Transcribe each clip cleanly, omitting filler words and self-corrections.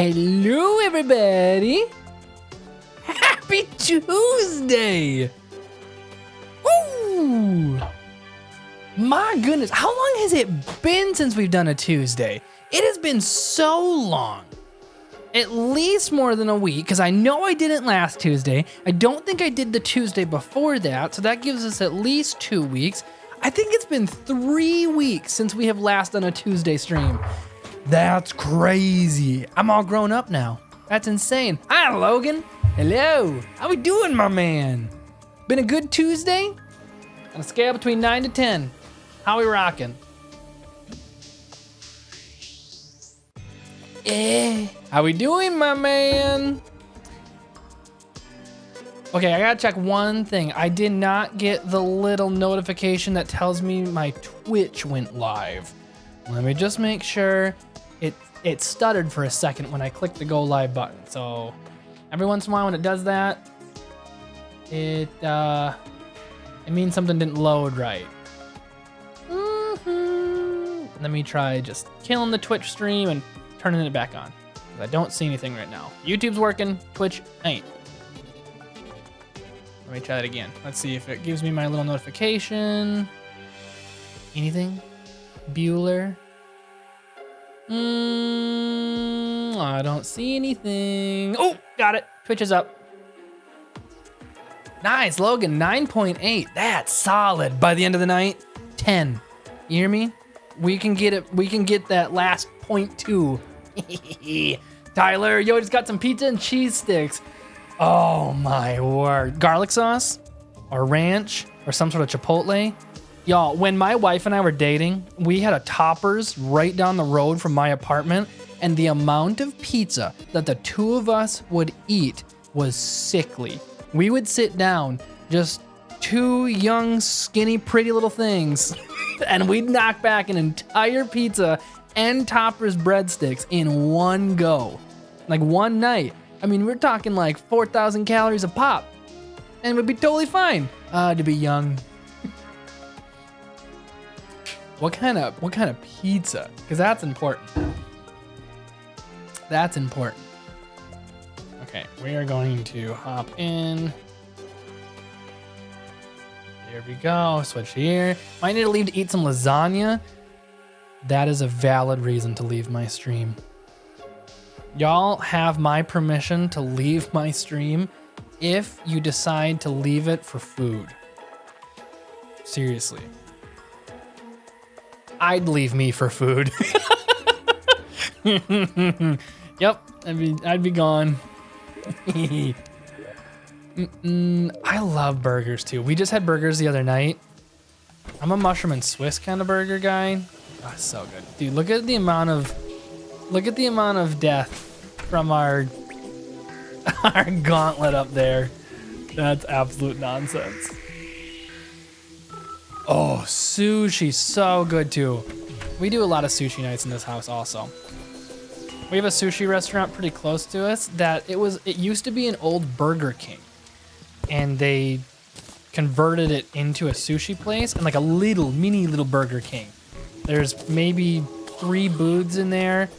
Hello, everybody. Happy Tuesday. Woo! My goodness, how long has it been since we've done a Tuesday? It has been so long. At least more than a week, because I know I didn't last Tuesday. I don't think I did the Tuesday before that, so that gives us at least 2 weeks. I think it's been 3 weeks since we have last done a Tuesday stream. That's crazy. I'm all grown up now. That's insane. Hi, Logan. Hello. How we doing, my man? Been a good Tuesday? On a scale between 9 to 10. How we rocking? How we doing, my man? Okay, I gotta check one thing. I did not get the little notification that tells me my Twitch went live. Let me just make sure. It stuttered for a second when I clicked the go live button. So every once in a while when it does that, it means something didn't load right. Let me try just killing the Twitch stream and turning it back on. I don't see anything right now. YouTube's working, Twitch ain't. Let me try that again. Let's see if it gives me my little notification. Anything? Bueller? I don't see anything. Oh, got it. Twitch is up. Nice, Logan, 9.8. That's solid. By the end of the night, 10. You hear me? We can get it. We can get that last 0.2. Tyler, yo, just got some pizza and cheese sticks. Oh my word. Garlic sauce or ranch or some sort of chipotle. Y'all, when my wife and I were dating, we had a Toppers right down the road from my apartment, and the amount of pizza that the two of us would eat was sickly. We would sit down, just two young, skinny, pretty little things, and we'd knock back an entire pizza and Toppers breadsticks in one go. Like one night. I mean, we're talking like 4,000 calories a pop, and we'd be totally fine. To be young. What kind of pizza? Because that's important. That's important. Okay, we are going to hop in. There we go. Switch here. Might need to leave to eat some lasagna. That is a valid reason to leave my stream. Y'all have my permission to leave my stream if you decide to leave it for food. Seriously. I'd leave me for food. Yep, I'd be gone. I love burgers too. We just had burgers the other night. I'm a mushroom and Swiss kind of burger guy. Oh, so good, dude. Look at the amount of death from our gauntlet up there. That's absolute nonsense. Oh, sushi's so good too. We do a lot of sushi nights in this house also. We have a sushi restaurant pretty close to us that it used to be an old Burger King, and they converted it into a sushi place and like a mini little Burger King. There's maybe 3 booths in there,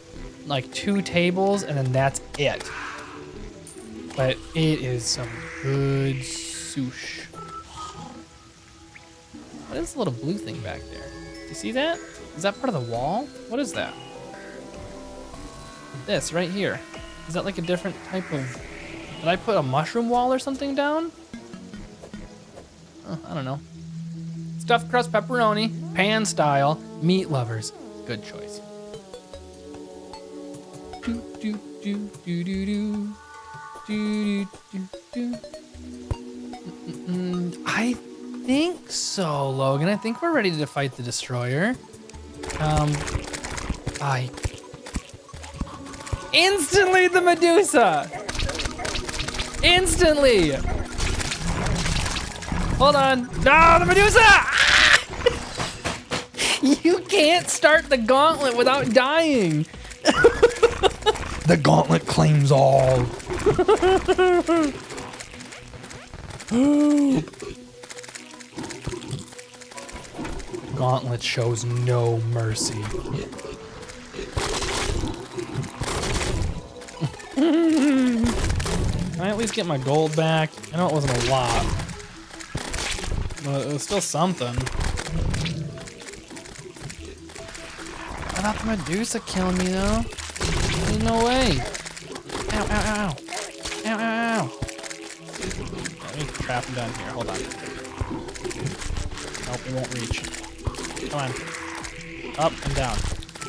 like 2 tables, and then that's it. But it is some good sushi. What is the little blue thing back there? Do you see that? Is that part of the wall? What is that? This right here. Is that like a different type of... Did I put a mushroom wall or something down? Oh, I don't know. Stuffed crust pepperoni, pan style, meat lovers. Good choice. Do, do, do, do, do, do. Do, do, do, do. I think so, Logan. I think we're ready to fight the destroyer. Instantly the Medusa! Instantly! Hold on. No, the Medusa! Ah! You can't start the gauntlet without dying. The gauntlet claims all. Gauntlet shows no mercy. Can I at least get my gold back? I know it wasn't a lot, but it was still something. I thought the Medusa killing me though. There's no way. Ow, ow, ow, ow. Ow, ow, ow. Let me trap him down here. Hold on. Nope, it won't reach. Come on. Up and down.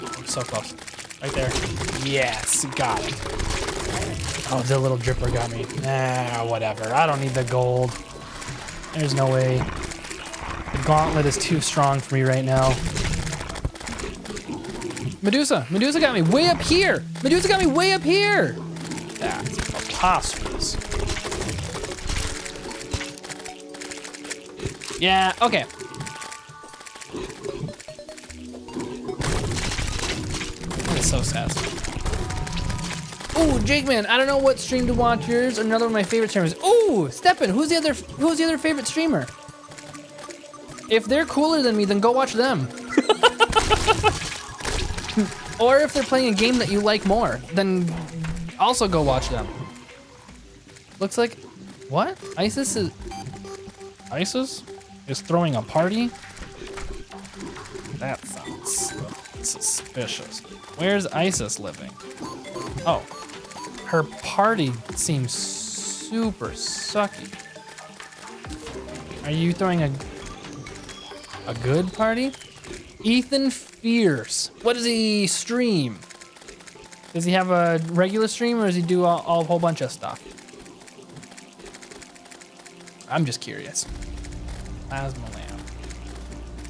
Oh, so close. Right there. Yes, got it. Oh, the little dripper got me. Nah, whatever. I don't need the gold. There's no way. The gauntlet is too strong for me right now. Medusa! Medusa got me way up here! Medusa got me way up here! That's preposterous. Yeah, okay. That is so sad. Ooh, Jake man, I don't know what stream to watch yours. Another one of my favorite streamers. Ooh, Steppen, who's the other favorite streamer? If they're cooler than me, then go watch them. Or if they're playing a game that you like more, then also go watch them. Looks like, what? ISIS is throwing a party? That sounds suspicious. Where's ISIS living? Oh, her party seems super sucky. Are you throwing a good party? Ethan Fierce. What does he stream? Does he have a regular stream or does he do a whole bunch of stuff? I'm just curious. Plasma lamp.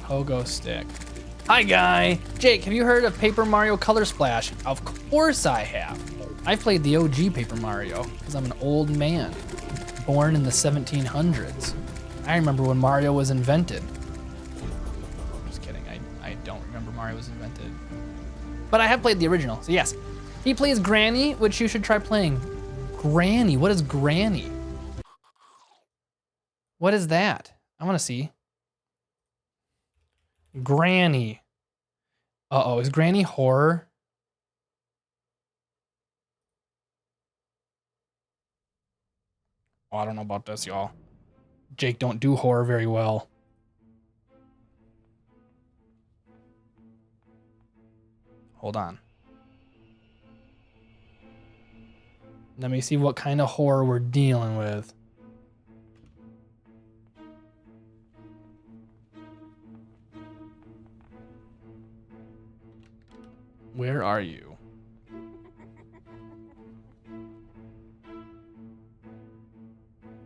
Pogo stick. Hi, guy. Jake, have you heard of Paper Mario Color Splash? Of course I have. I played the OG Paper Mario because I'm an old man, born in the 1700s. I remember when Mario was invented. Mario was invented. But I have played the original, so yes. He plays Granny, which you should try playing. Granny, what is Granny? What is that? I wanna see. Granny. Uh-oh, is Granny horror? Oh, I don't know about this, y'all. Jake don't do horror very well. Hold on. Let me see what kind of horror we're dealing with. Where are you?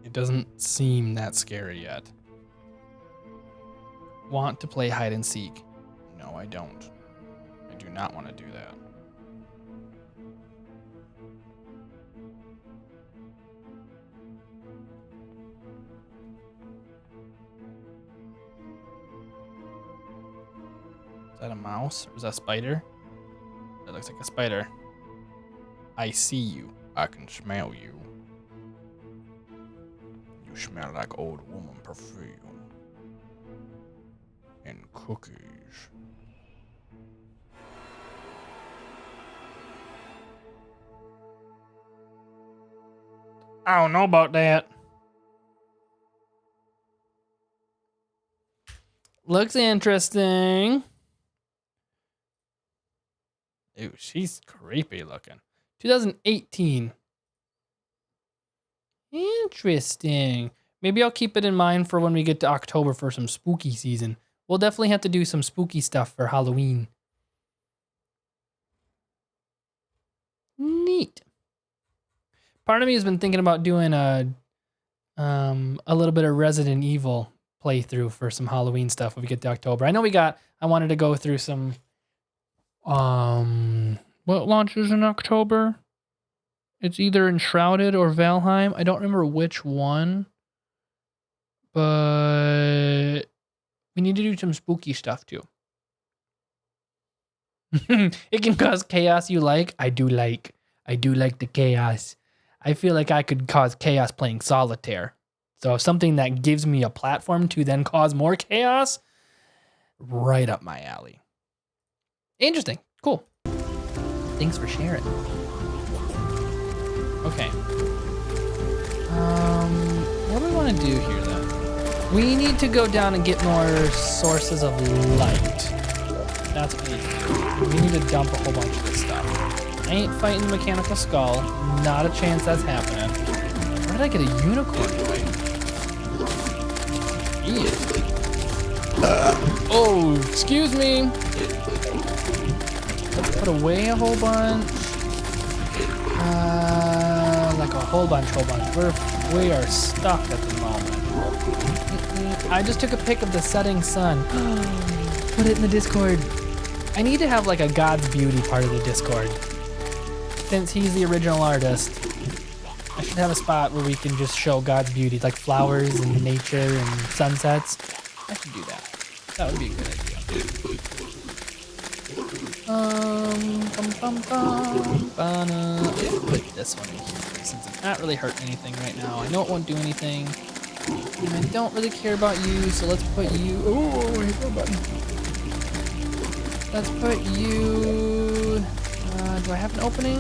It doesn't seem that scary yet. Want to play hide and seek? No, I don't. I do not want to do that. Is that a mouse or is that a spider? That looks like a spider. I see you. I can smell you. You smell like old woman perfume and cookies. I don't know about that. Looks interesting. Ooh, she's creepy looking. 2018. Interesting. Maybe I'll keep it in mind for when we get to October for some spooky season. We'll definitely have to do some spooky stuff for Halloween. Neat. Part of me has been thinking about doing a little bit of Resident Evil playthrough for some Halloween stuff when we get to October. I know I wanted to go through some, what launches in October? It's either Enshrouded or Valheim. I don't remember which one, but we need to do some spooky stuff too. It can cause chaos you like. I do like the chaos. I feel like I could cause chaos playing solitaire. So something that gives me a platform to then cause more chaos, right up my alley. Interesting. Cool. Thanks for sharing. Okay. What do we want to do here then? We need to go down and get more sources of light. That's what we need to do. We need to dump a whole bunch of this stuff. I ain't fighting the mechanical skull. Not a chance that's happening. Where did I get a unicorn fight? Oh, excuse me. Let's put away a whole bunch. Like a whole bunch. We are stuck at the moment. I just took a pic of the setting sun. Put it in the Discord. I need to have like a God's beauty part of the Discord. Since he's the original artist, I should have a spot where we can just show God's beauty, like flowers and nature and sunsets. I should do that. That would be a good idea. Put this one in here since it's not really hurting anything right now. I know it won't do anything. And I don't really care about you, so let's put you. Oh, hit the button. Let's put you. Do I have an opening?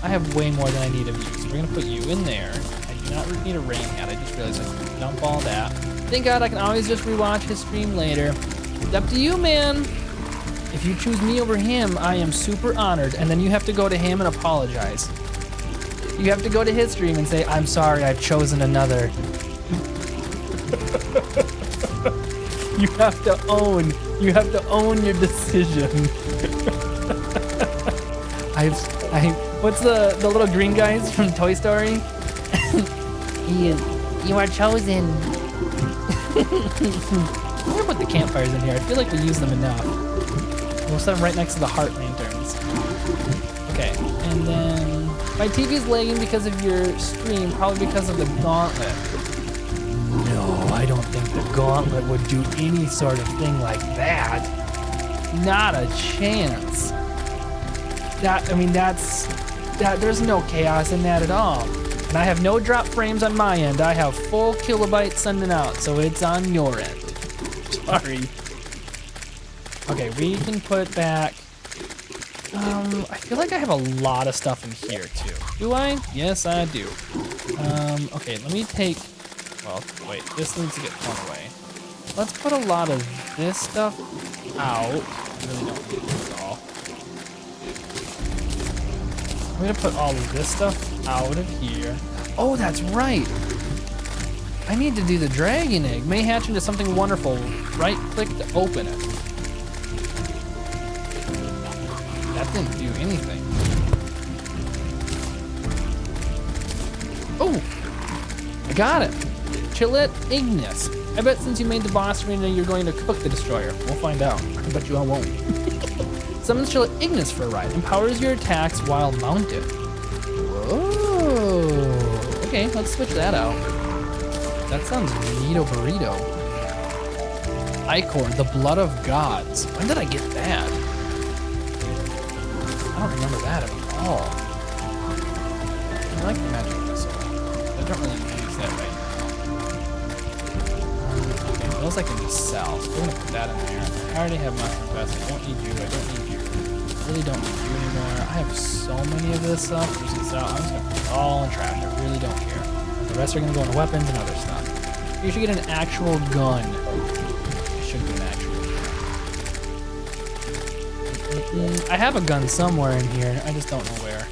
I have way more than I need of you, so we're gonna put you in there. I do not need a rain hat. I just realized I can dump all that. Thank God I can always just rewatch his stream later. It's up to you, man. If you choose me over him, I am super honored, and then you have to go to him and apologize. You have to go to his stream and say, I'm sorry, I've chosen another. You have to own your decision. What's the little green guys from Toy Story? You are chosen. I'm gonna put the campfires in here. I feel like we use them enough. We'll set them right next to the heart lanterns. Okay, and then my TV's lagging because of your stream, probably because of the gauntlet. No, I don't think the gauntlet would do any sort of thing like that. Not a chance. There's no chaos in that at all. And I have no drop frames on my end. I have full kilobytes sending out, so it's on your end. Sorry. Okay, we can put back. I feel like I have a lot of stuff in here too. Do I? Yes, I do. Okay, let me take. Well, wait. This needs to get thrown away. Let's put a lot of this stuff out. I really don't need it at all. I'm gonna put all of this stuff out of here. Oh, that's right. I need to do the dragon egg. May hatch into something wonderful. Right click to open it. That didn't do anything. Oh, I got it. Chillet Ignis. I bet since you made the boss arena, you're going to cook the destroyer. We'll find out. I bet you I won't. Summons Chillet Ignis for a ride. Empowers your attacks while mounted. Whoa. Okay, let's switch that out. That sounds neato burrito. Ichor, the blood of gods. When did I get that? I don't remember that at all. I like the magic missile. I don't really use that right now. Okay, those I can just sell. So we're gonna put that in there. I already have mushroom vest. I don't need you. I don't need you. I really don't need you anymore. I have so many of this stuff. I'm just gonna put it all in trash. I really don't care. The rest are gonna go into weapons and other stuff. You should get an actual gun. You should get an actual gun. I have a gun somewhere in here. I just don't know where.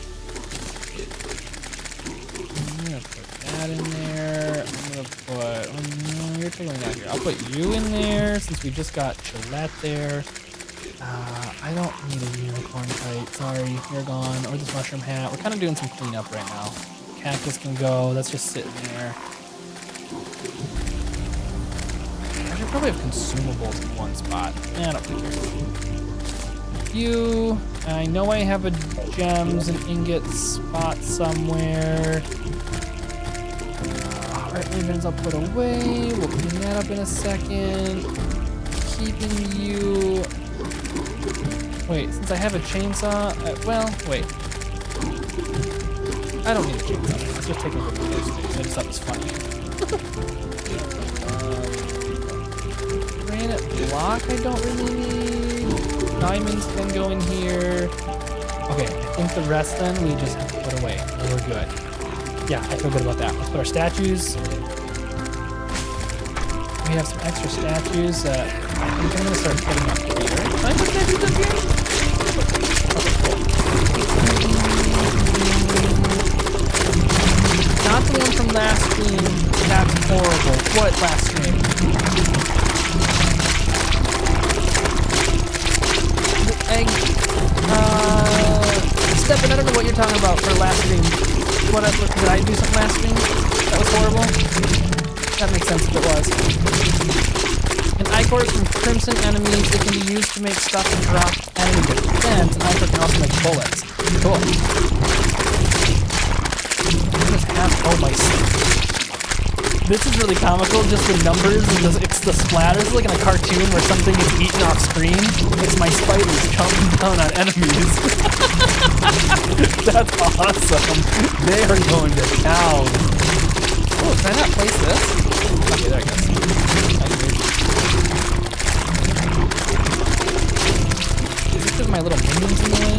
I'm gonna put that in there. I'm gonna put. You're taking that here. I'll put you in there since we just got Gillette there. I don't need a unicorn kite. Sorry, you're gone. Or this mushroom hat. We're kind of doing some cleanup right now. Cactus can go. That's just sitting there. I should probably have consumables in one spot. I don't really care. You. I know I have a gems and ingots spot somewhere. Alright, lanterns I'll put away. We'll clean that up in a second. Keeping you. Wait, since I have a chainsaw. Well, wait. I don't need a chainsaw. Let's just take a look at those things. I just thought it was funny. Granite block I don't really need. Diamonds can go in here. Okay, I think the rest then we just have to put away. And we're good. Yeah, I feel good about that. Let's put our statues. We have some extra statues that I think I'm gonna start putting up here. Can I put statues up here? Okay, cool. Not the one from last stream. That's horrible. What last stream? Stefan, I don't know what you're talking about for last stream. Did I do something last stream that was horrible? That makes sense if it was. An ichor from crimson enemies. It can be used to make stuff and drop enemy defense. An ichor can also make bullets. Cool. Oh my. This is really comical, just the numbers and it's the splatters like in a cartoon where something is eaten off screen. It's my spiders chomping down on enemies. That's awesome. They are going to town. Oh, can I not place this? Okay, there it goes. Is this because my little minions in the way?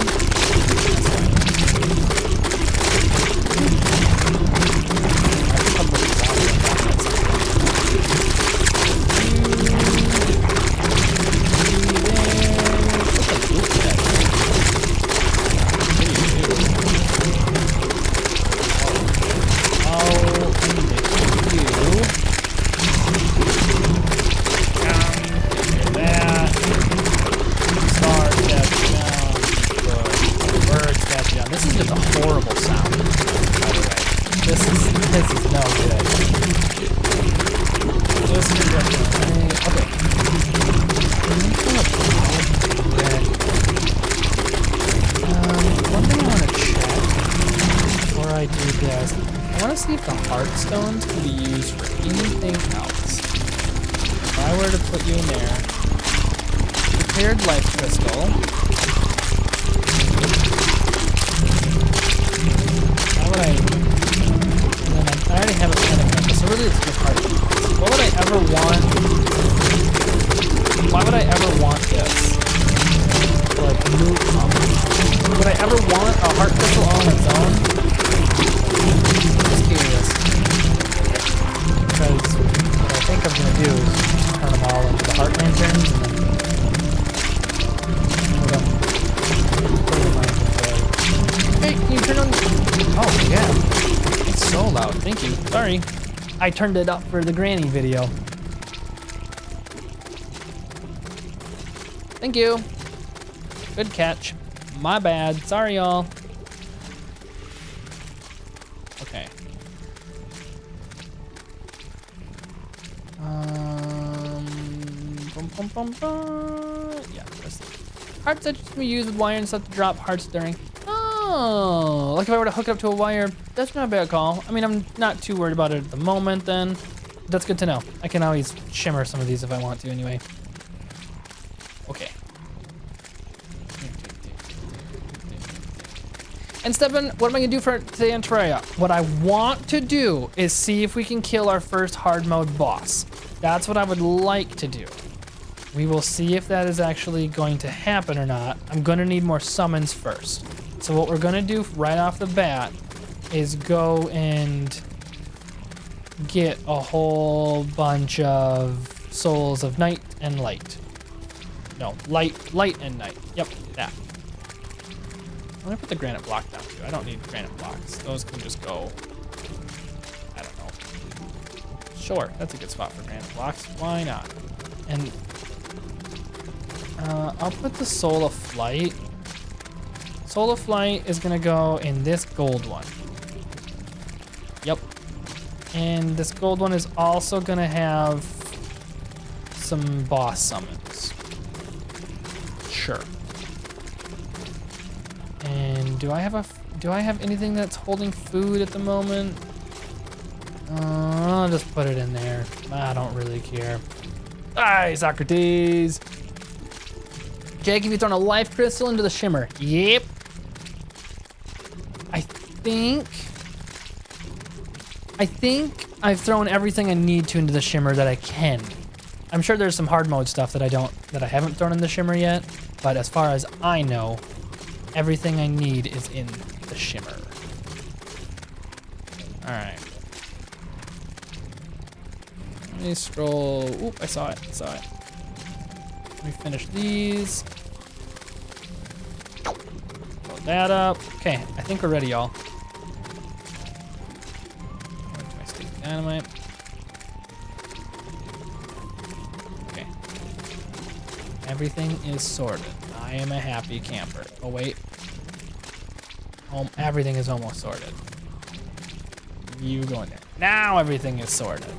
Stones can be used for anything else. If I were to put you in there, prepared life crystal. Why would I? And then I already have a panic necklace, so really it's just hard. What would I ever want? Why would I ever want this? Like move up? Would I ever want a heart crystal on its own? Just curious. Because what I think I'm going to do is turn them all into the heart lanterns and then put them in my inventory. Hey, can you turn on? Oh, yeah. It's so loud. Thank you. Sorry. I turned it up for the granny video. Thank you. Good catch. My bad. Sorry, y'all. Okay. Yeah, hearts that can be used with wire and stuff to drop hearts during. Oh, like if I were to hook it up to a wire, that's not a bad call. I mean, I'm not too worried about it at the moment then. That's good to know. I can always shimmer some of these if I want to anyway. Okay. And Stefan, what am I gonna do for today on Terraria? What I want to do is see if we can kill our first hard mode boss. That's what I would like to do. We will see if that is actually going to happen or not. I'm gonna need more summons first. So what we're gonna do right off the bat is go and get a whole bunch of souls of night and light. No, light and night. Yep, that. I'm gonna put the granite block down too. I don't need granite blocks. Those can just go, I don't know. Sure, that's a good spot for granite blocks. Why not? And I'll put the Soul of Flight. Soul of Flight is gonna go in this gold one. Yep. And this gold one is also gonna have some boss summons. Sure. And do I have anything that's holding food at the moment? I'll just put it in there. I don't really care. Aye, Socrates. Jake, have you thrown a life crystal into the shimmer? Yep. I think I've thrown everything I need to into the shimmer that I can. I'm sure there's some hard mode stuff that I haven't thrown in the shimmer yet, but as far as I know, Everything I need is in the shimmer. All right. Let me scroll. Oop, I saw it. Let me finish these. Load that up. Okay, I think we're ready, y'all. Where's my stick of dynamite? Okay. Everything is sorted. I am a happy camper. Oh, wait. Everything is almost sorted. You go in there. Now everything is sorted.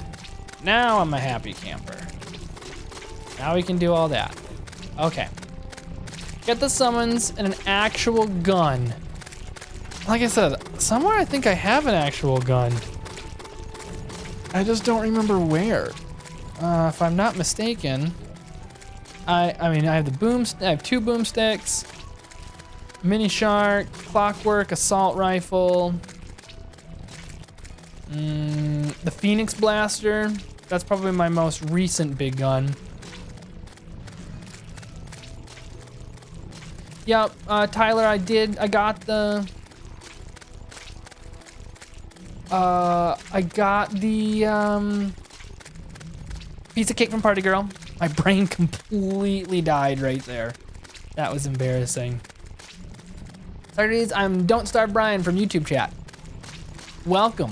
Now I'm a happy camper. Now we can do all that. Okay. Get the summons and an actual gun. Like I said, somewhere I think I have an actual gun. I just don't remember where. If I'm not mistaken, I have I have 2 boomsticks, mini shark, clockwork, assault rifle, the Phoenix blaster. That's probably my most recent big gun. Yep, Tyler, I got the piece of cake from Party Girl. My brain completely died right there. That was embarrassing. Saturdays, I'm Don't Starve Brian from YouTube chat. Welcome.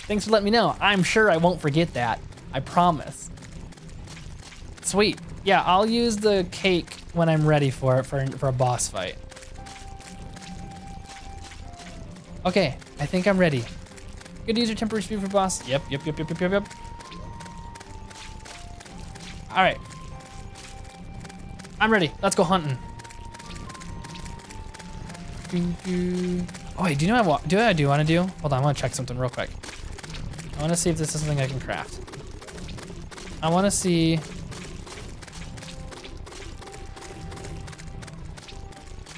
Thanks for letting me know. I'm sure I won't forget that. I promise. Sweet. Yeah, I'll use the cake when I'm ready for it for a boss fight. Okay, I think I'm ready. Good to use your temporary speed for boss. Yep. All right. I'm ready. Let's go hunting. Oh wait, do you know what I do want to do? Hold on, I want to check something real quick. I want to see if this is something I can craft. I want to see.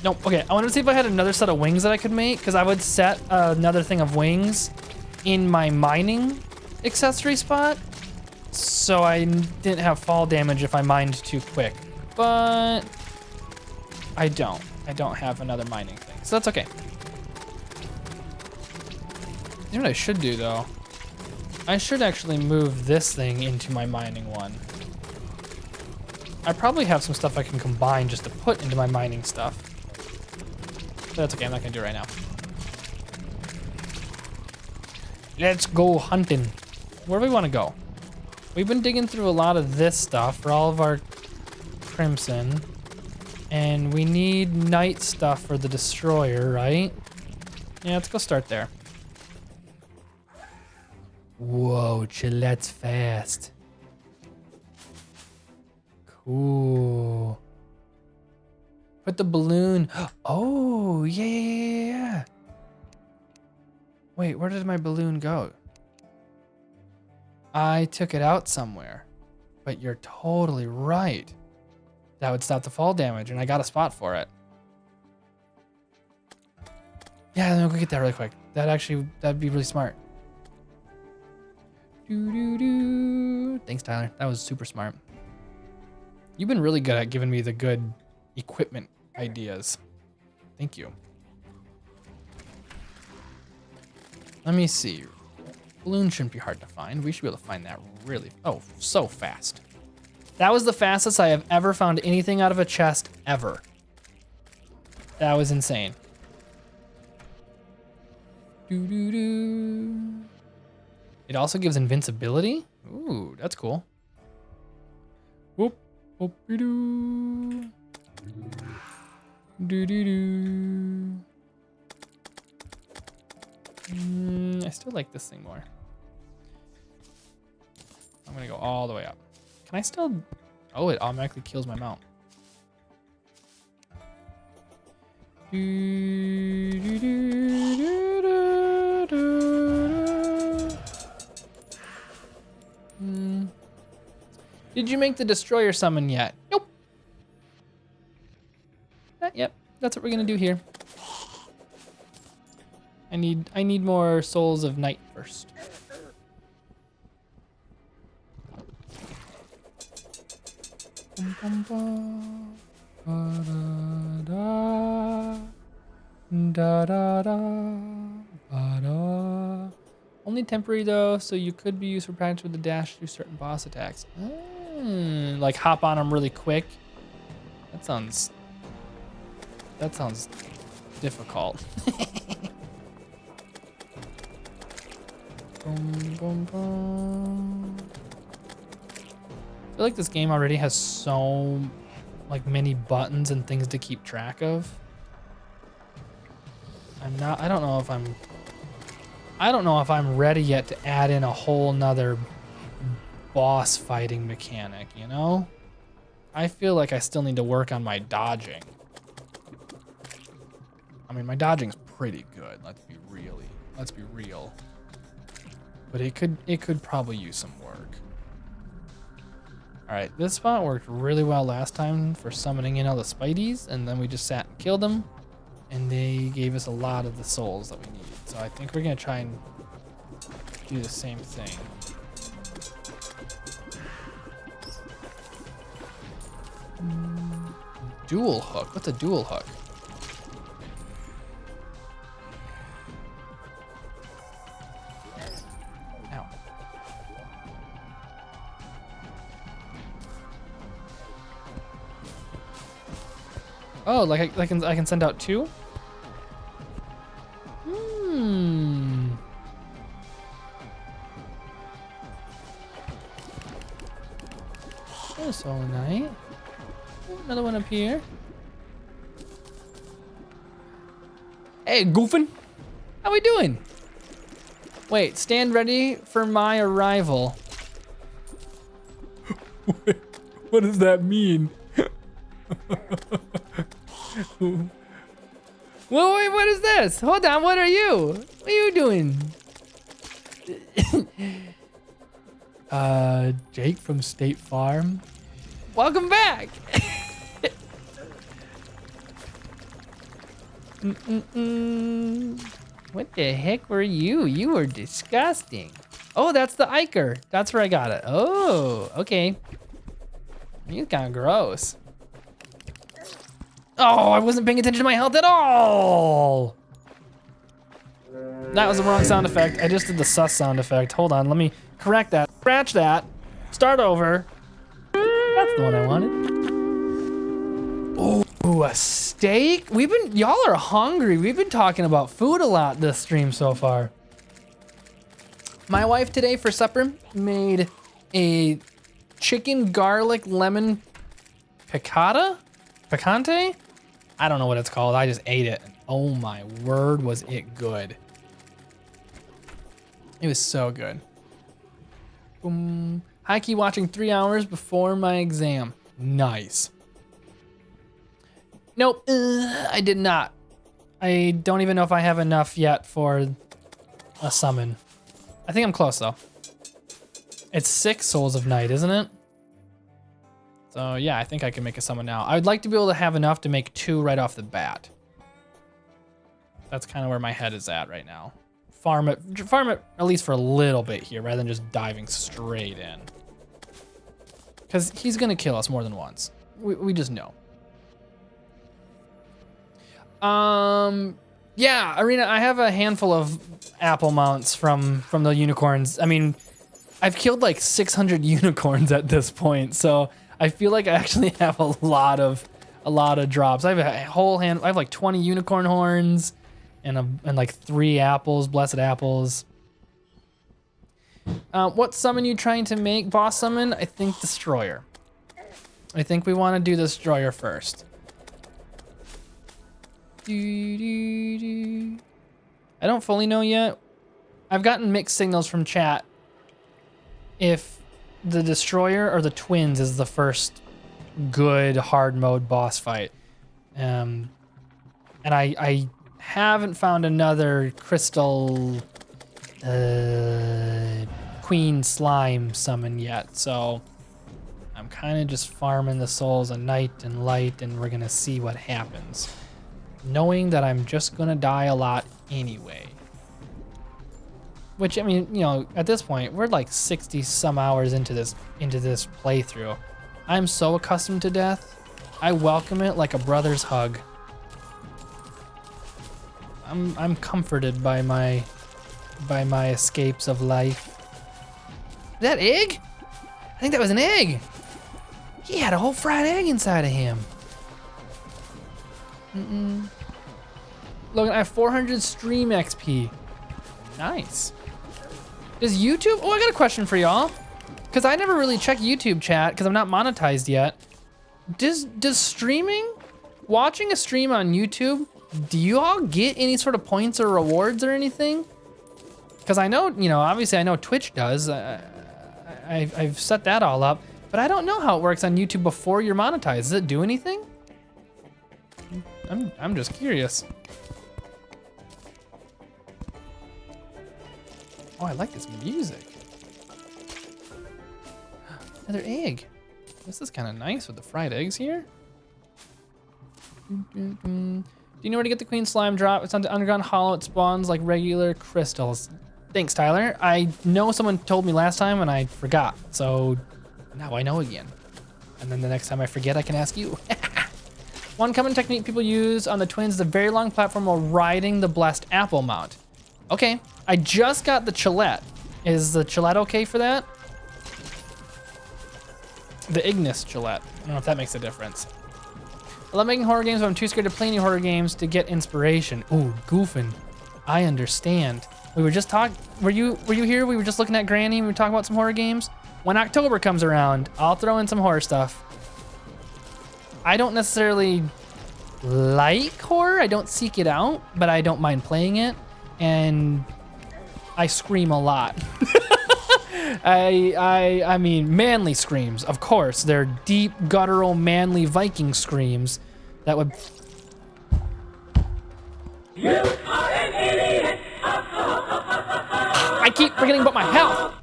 Nope, okay, I want to see if I had another set of wings that I could make, because I would set another thing of wings in my mining accessory spot, so I didn't have fall damage if I mined too quick. But I don't have another mining thing, so that's okay. You know what I should do though? I should actually move this thing into my mining one. I probably have some stuff I can combine just to put into my mining stuff. But that's okay, I'm not gonna do it right now. Let's go hunting. Where do we wanna go? We've been digging through a lot of this stuff for all of our crimson. And we need night stuff for the destroyer, right? Yeah, let's go start there. Whoa, Chilette's fast. Cool. Put the balloon. Oh, yeah. Wait, where did my balloon go? I took it out somewhere. But you're totally right. That would stop the fall damage, and I got a spot for it. Yeah, let me go get that really quick. That'd be really smart. Thanks, Tyler. That was super smart. You've been really good at giving me the good equipment ideas. Thank you. Let me see. Balloon shouldn't be hard to find. We should be able to find that really, so fast. That was the fastest I have ever found anything out of a chest ever. That was insane. It also gives invincibility. Ooh, that's cool. Whoop, whoop, doo. I still like this thing more. I'm gonna go all the way up. Can I still? Oh, it automatically kills my mount. Did you make the destroyer summon yet? Nope. Not yet. That's what we're gonna do here. I need more souls of night first. Da, da, da, ba, da. Only temporary though, so you could be used for practice with the dash through certain boss attacks. Like hop on them really quick. That sounds difficult. Boom, boom, boom. I feel like this game already has so like many buttons and things to keep track of. I don't know if I'm ready yet to add in a whole nother boss fighting mechanic, you know? I feel like I still need to work on my dodging. I mean, my dodging's pretty good, let's be real. But it could probably use some work. All right, this spot worked really well last time for summoning in all the Spideys, and then we just sat and killed them, and they gave us a lot of the souls that we needed. So I think we're gonna try and do the same thing. Dual hook, what's a dual hook? Ow. Oh, like I can send out two? That's all night. Another one up here. Hey, Goofin. How we doing? Wait, stand ready for my arrival. What does that mean? Wait, what is this? Hold on, what are you? What are you doing? Jake from State Farm. Welcome back. What the heck were you? You were disgusting. Oh, that's the Iker. That's where I got it. Oh, okay. You're kind of gross. Oh, I wasn't paying attention to my health at all. That was the wrong sound effect. I just did the sus sound effect. Hold on, let me correct that. Scratch that. Start over. That's the one I wanted. Ooh, a steak? Y'all are hungry. We've been talking about food a lot this stream so far. My wife today for supper made a chicken garlic lemon piccata? Picante? I don't know what it's called. I just ate it. Oh my word, was it good. It was so good. Boom. High key watching 3 hours before my exam. Nice. Nope, I did not. I don't even know if I have enough yet for a summon. I think I'm close though. It's 6 Souls of Night, isn't it? So yeah, I think I can make a summon now. I would like to be able to have enough to make 2 right off the bat. That's kind of where my head is at right now. Farm it at least for a little bit here rather than just diving straight in. Because he's gonna kill us more than once. We just know. Yeah, Arena, I have a handful of apple mounts from the unicorns. I mean, I've killed like 600 unicorns at this point, so I feel like I actually have a lot of drops. I have a whole hand. I have like 20 unicorn horns and like 3 apples, blessed apples. What summon you trying to make? Boss summon? I think Destroyer. I think we want to do Destroyer first. I don't fully know yet. I've gotten mixed signals from chat if the Destroyer or the Twins is the first good hard mode boss fight. And I haven't found another crystal queen slime summon yet, so I'm kind of just farming the souls a night and light, and we're gonna see what happens, knowing that I'm just gonna die a lot anyway. Which, I mean, you know, at this point we're like 60 some hours into this playthrough. I'm so accustomed to death. I welcome it like a brother's hug. I'm comforted by my escapes of life. Is that egg? I think that was an egg. He had a whole fried egg inside of him. Logan, I have 400 stream XP. Nice. Does YouTube? Oh, I got a question for y'all. Because I never really check YouTube chat because I'm not monetized yet. Does streaming, watching a stream on YouTube, do you all get any sort of points or rewards or anything? Because I know, obviously I know Twitch does. I've set that all up, but I don't know how it works on YouTube before you're monetized. Does it do anything? I'm just curious. Oh, I like this music. Another egg. This is kind of nice with the fried eggs here. Do you know where to get the queen slime drop? It's on the underground hollow. It spawns like regular crystals. Thanks, Tyler. I know someone told me last time and I forgot. So now I know again. And then the next time I forget, I can ask you. One common technique people use on the twins is a very long platform while riding the blessed apple mount. Okay, I just got the Chillette. Is the Chillette okay for that? The Ignis Chillette. I don't know if that makes a difference. I love making horror games, but I'm too scared to play any horror games to get inspiration. Ooh, goofing. I understand. We were just talking. Were you here? We were just looking at Granny. We were talking about some horror games. When October comes around, I'll throw in some horror stuff. I don't necessarily like horror. I don't seek it out, but I don't mind playing it. And I scream a lot. I mean, manly screams, of course. They're deep, guttural, manly Viking screams that would... You are an idiot. I keep forgetting about my health.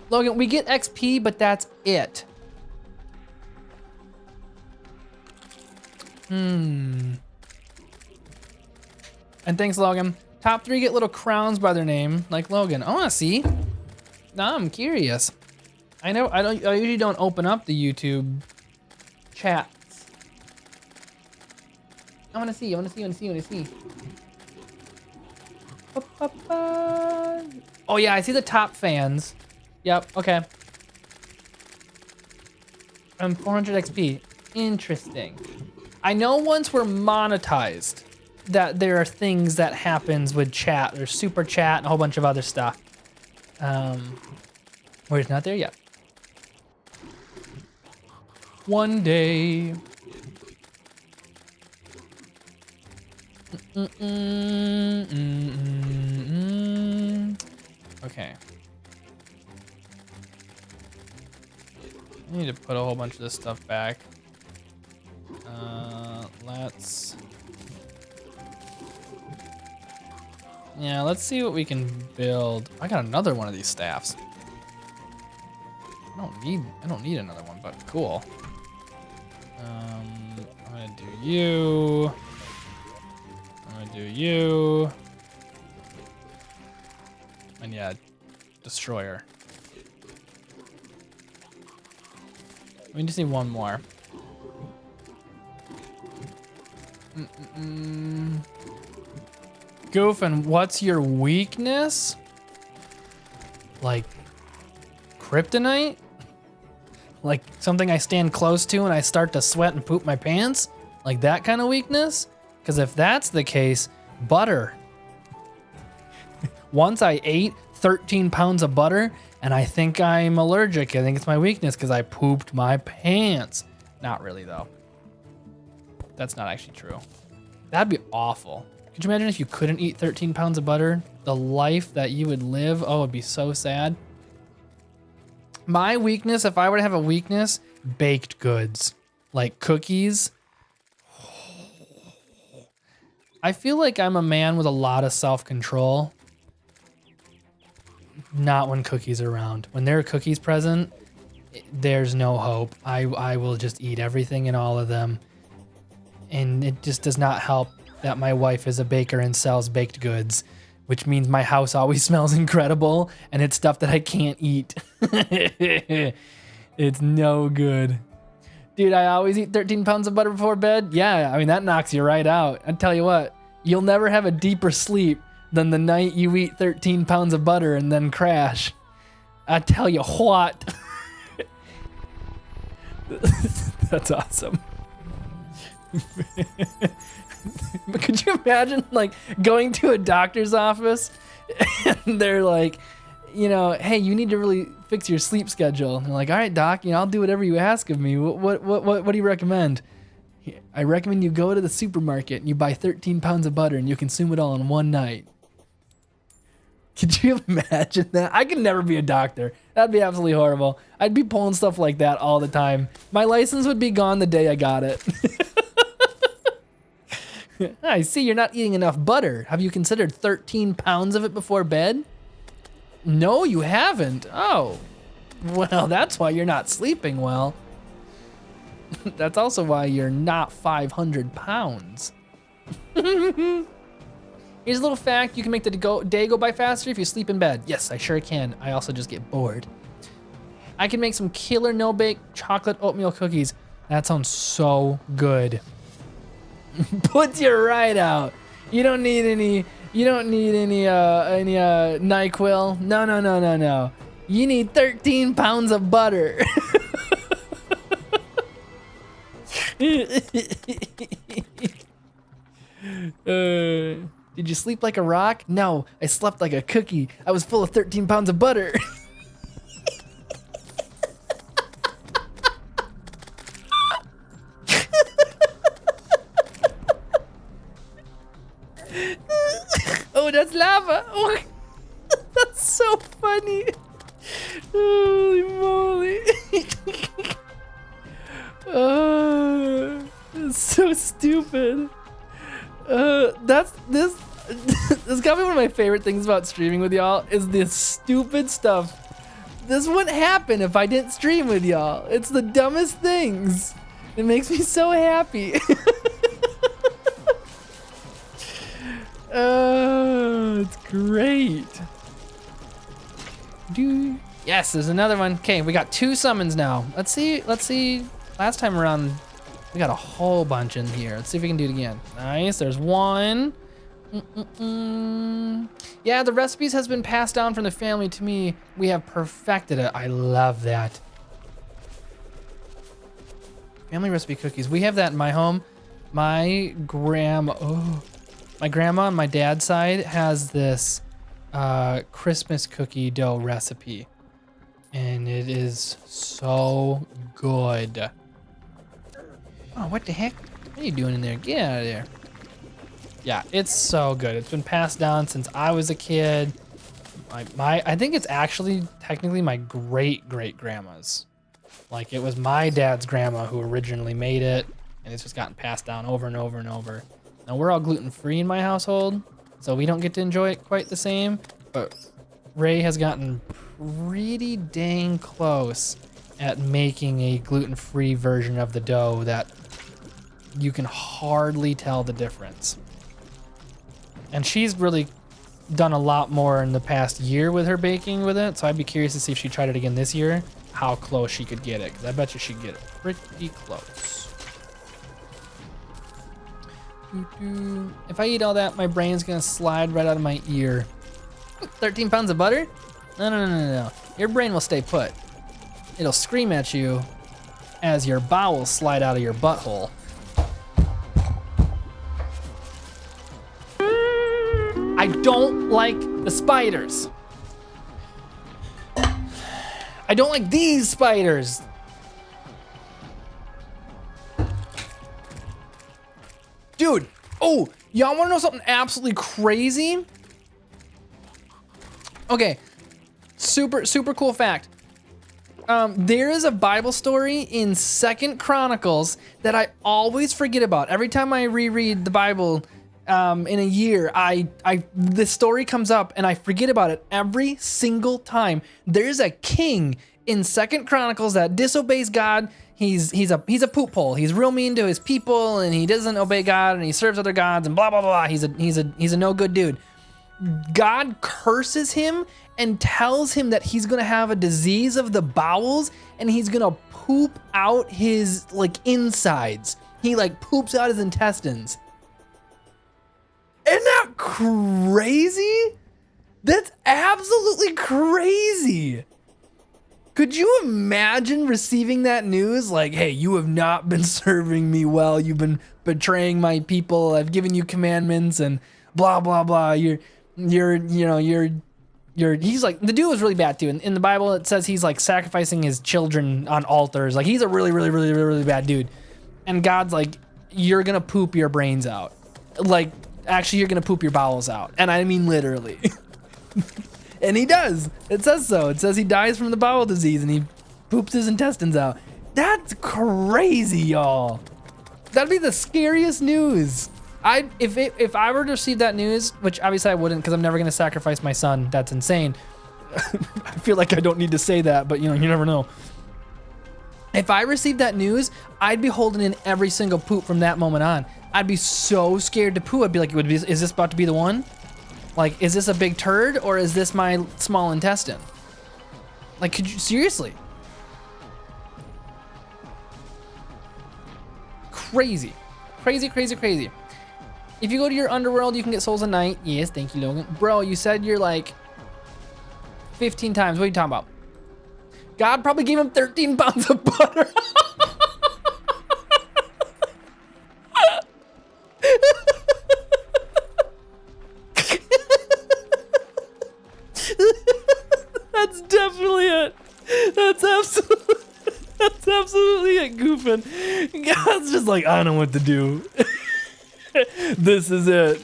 Logan, we get XP, but that's it. And thanks, Logan. Top 3 get little crowns by their name, like Logan. I wanna see. Now I'm curious. I usually don't open up the YouTube chats. I wanna see. Oh yeah, I see the top fans. Yep, okay. 400 XP, interesting. I know once we're monetized, that there are things that happens with chat. There's super chat and a whole bunch of other stuff. We're just not there yet. One day. Okay. I need to put a whole bunch of this stuff back. Let's see what we can build. I got another one of these staffs. I don't need another one, but cool. I'm gonna do you. I'm gonna do you. And yeah, destroyer. We just need one more. Goofin, what's your weakness? Like kryptonite? Like something I stand close to and I start to sweat and poop my pants? Like that kind of weakness? Because if that's the case, butter. Once I ate 13 pounds of butter and I think I'm allergic. I think it's my weakness because I pooped my pants. Not really though. That's not actually true. That'd be awful. Could you imagine if you couldn't eat 13 pounds of butter? The life that you would live, oh, it'd be so sad. My weakness, if I were to have a weakness, baked goods. Like cookies. I feel like I'm a man with a lot of self-control. Not when cookies are around. When there are cookies present, there's no hope. I will just eat everything and all of them. And it just does not help that my wife is a baker and sells baked goods, which means my house always smells incredible and it's stuff that I can't eat. It's no good. Dude, I always eat 13 pounds of butter before bed. Yeah, I mean, that knocks you right out. I tell you what, You'll never have a deeper sleep than the night you eat 13 pounds of butter and then crash. I tell you what. That's awesome. But could you imagine like going to a doctor's office and they're like, hey, you need to really fix your sleep schedule. And they're like, all right, doc, I'll do whatever you ask of me. What do you recommend? I recommend you go to the supermarket and you buy 13 pounds of butter and you consume it all in one night. Could you imagine that? I could never be a doctor. That'd be absolutely horrible. I'd be pulling stuff like that all the time. My license would be gone the day I got it. I see you're not eating enough butter. Have you considered 13 pounds of it before bed? No, you haven't. Oh, well, that's why you're not sleeping well. That's also why you're not 500 pounds. Here's a little fact. You can make the day go by faster if you sleep in bed. Yes, I sure can. I also just get bored. I can make some killer no-bake chocolate oatmeal cookies. That sounds so good. Puts you right out. You don't need any NyQuil. No. You need 13 pounds of butter. Did you sleep like a rock? No, I slept like a cookie. I was full of 13 pounds of butter. Oh, that's lava. Oh, that's so funny. Holy moly. It's so stupid. This is gotta be one of my favorite things about streaming with y'all is this stupid stuff. This wouldn't happen if I didn't stream with y'all. It's the dumbest things. It makes me so happy. It's great. Yes, there's another one. Okay, we got 2 summons now. Let's see. Last time around, we got a whole bunch in here. Let's see if we can do it again. Nice, there's 1. Yeah, the recipes has been passed down from the family to me. We have perfected it. I love that. Family recipe cookies. We have that in my home. My grandma on my dad's side has this Christmas cookie dough recipe. And it is so good. Oh, what the heck? What are you doing in there? Get out of there. Yeah, it's so good. It's been passed down since I was a kid. I think it's actually technically my great-great-grandma's. Like, it was my dad's grandma who originally made it, and it's just gotten passed down over and over and over. Now, we're all gluten-free in my household, so we don't get to enjoy it quite the same, but Ray has gotten pretty dang close at making a gluten-free version of the dough that you can hardly tell the difference. And she's really done a lot more in the past year with her baking with it, so I'd be curious to see if she tried it again this year, how close she could get it, because I bet you she'd get it pretty close. If I eat all that, my brain's gonna slide right out of my ear. 13 pounds of butter? No. Your brain will stay put. It'll scream at you as your bowels slide out of your butthole. I don't like the spiders. I don't like these spiders. Dude, oh, y'all wanna know something absolutely crazy? Okay, super cool fact. There is a Bible story in 2 Chronicles that I always forget about. Every time I reread the Bible in a year, this story comes up and I forget about it every single time. There's a king in 2 Chronicles that disobeys God. He's a poop hole. He's real mean to his people and he doesn't obey God and he serves other gods and blah blah blah. He's a no good dude. God curses him and tells him that he's gonna have a disease of the bowels and he's gonna poop out his like insides. He like poops out his intestines. crazy? That's absolutely crazy. Could you imagine receiving that news? Like, hey, you have not been serving me well. You've been betraying my people. I've given you commandments and blah, blah, blah. He's like, the dude was really bad too. In the Bible, it says he's like sacrificing his children on altars. Like, he's a really, really, really, really, really bad dude. And God's like, you're going to poop your brains out. Like, actually, you're going to poop your bowels out. And I mean, literally. And he does. It says so. It says he dies from the bowel disease and he poops his intestines out. That's crazy, y'all. That'd be the scariest news. If I were to receive that news, which obviously I wouldn't because I'm never going to sacrifice my son. That's insane. I feel like I don't need to say that, but you never know. If I received that news, I'd be holding in every single poop from that moment on. I'd be so scared to poo. I'd be like, is this about to be the one? Like, is this a big turd or is this my small intestine? Like, could you, seriously? Crazy. Crazy, crazy, crazy. If you go to your underworld, you can get souls a night. Yes, thank you, Logan. Bro, you said you're like 15 times. What are you talking about? God probably gave him 13 pounds of butter. That's definitely it. That's absolutely it, goofing. God's just like, I don't know what to do. This is it.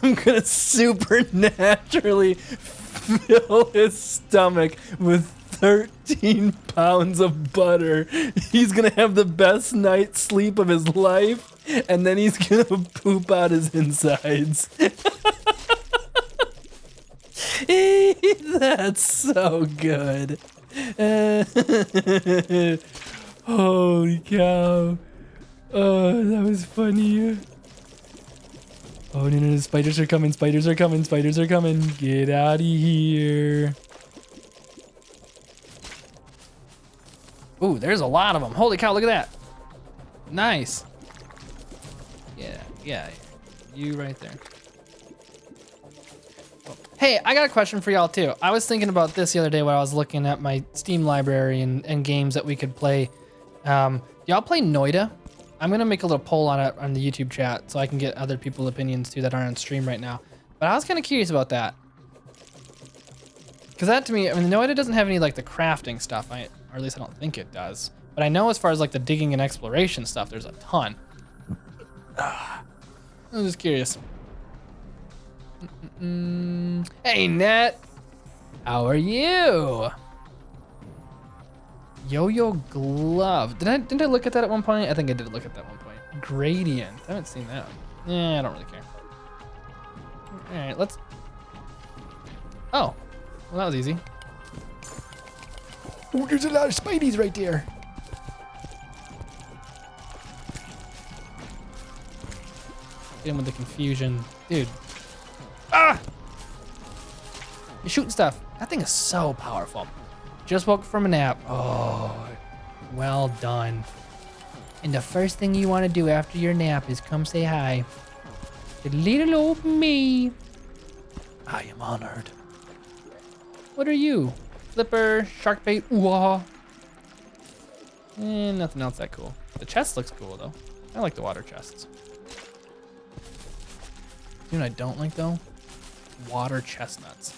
I'm gonna supernaturally fill his stomach with 13 pounds of butter. He's gonna have the best night's sleep of his life, and then he's gonna poop out his insides. That's so good. Holy cow. Oh, that was funny. Oh, no, spiders are coming, spiders are coming, spiders are coming. Get out of here. Ooh, there's a lot of them. Holy cow, look at that. Nice. Yeah. You right there. Hey, I got a question for y'all too. I was thinking about this the other day while I was looking at my Steam library and games that we could play. Y'all play Noida? I'm gonna make a little poll on it on the YouTube chat so I can get other people's opinions too that aren't on stream right now. But I was kind of curious about that. Cause that to me, I mean, Noida doesn't have any like the crafting stuff, or at least I don't think it does. But I know as far as like the digging and exploration stuff, there's a ton. I'm just curious. Hey, Net. How are you? Yo-Yo Glove. Didn't I look at that at one point? I think I did look at that one point. Gradient. I haven't seen that. Yeah, I don't really care. All right, let's... Oh, well, that was easy. Oh, there's a lot of Spideys right there. Get him with the confusion. Dude. Ah! You're shooting stuff. That thing is so powerful. Just woke from a nap. Oh, well done. And the first thing you want to do after your nap is come say hi to little old me. I am honored. What are you? Flipper, shark bait, ooh-ah. Nothing else that cool. The chest looks cool though. I like the water chests. You know what I don't like though? Water chestnuts.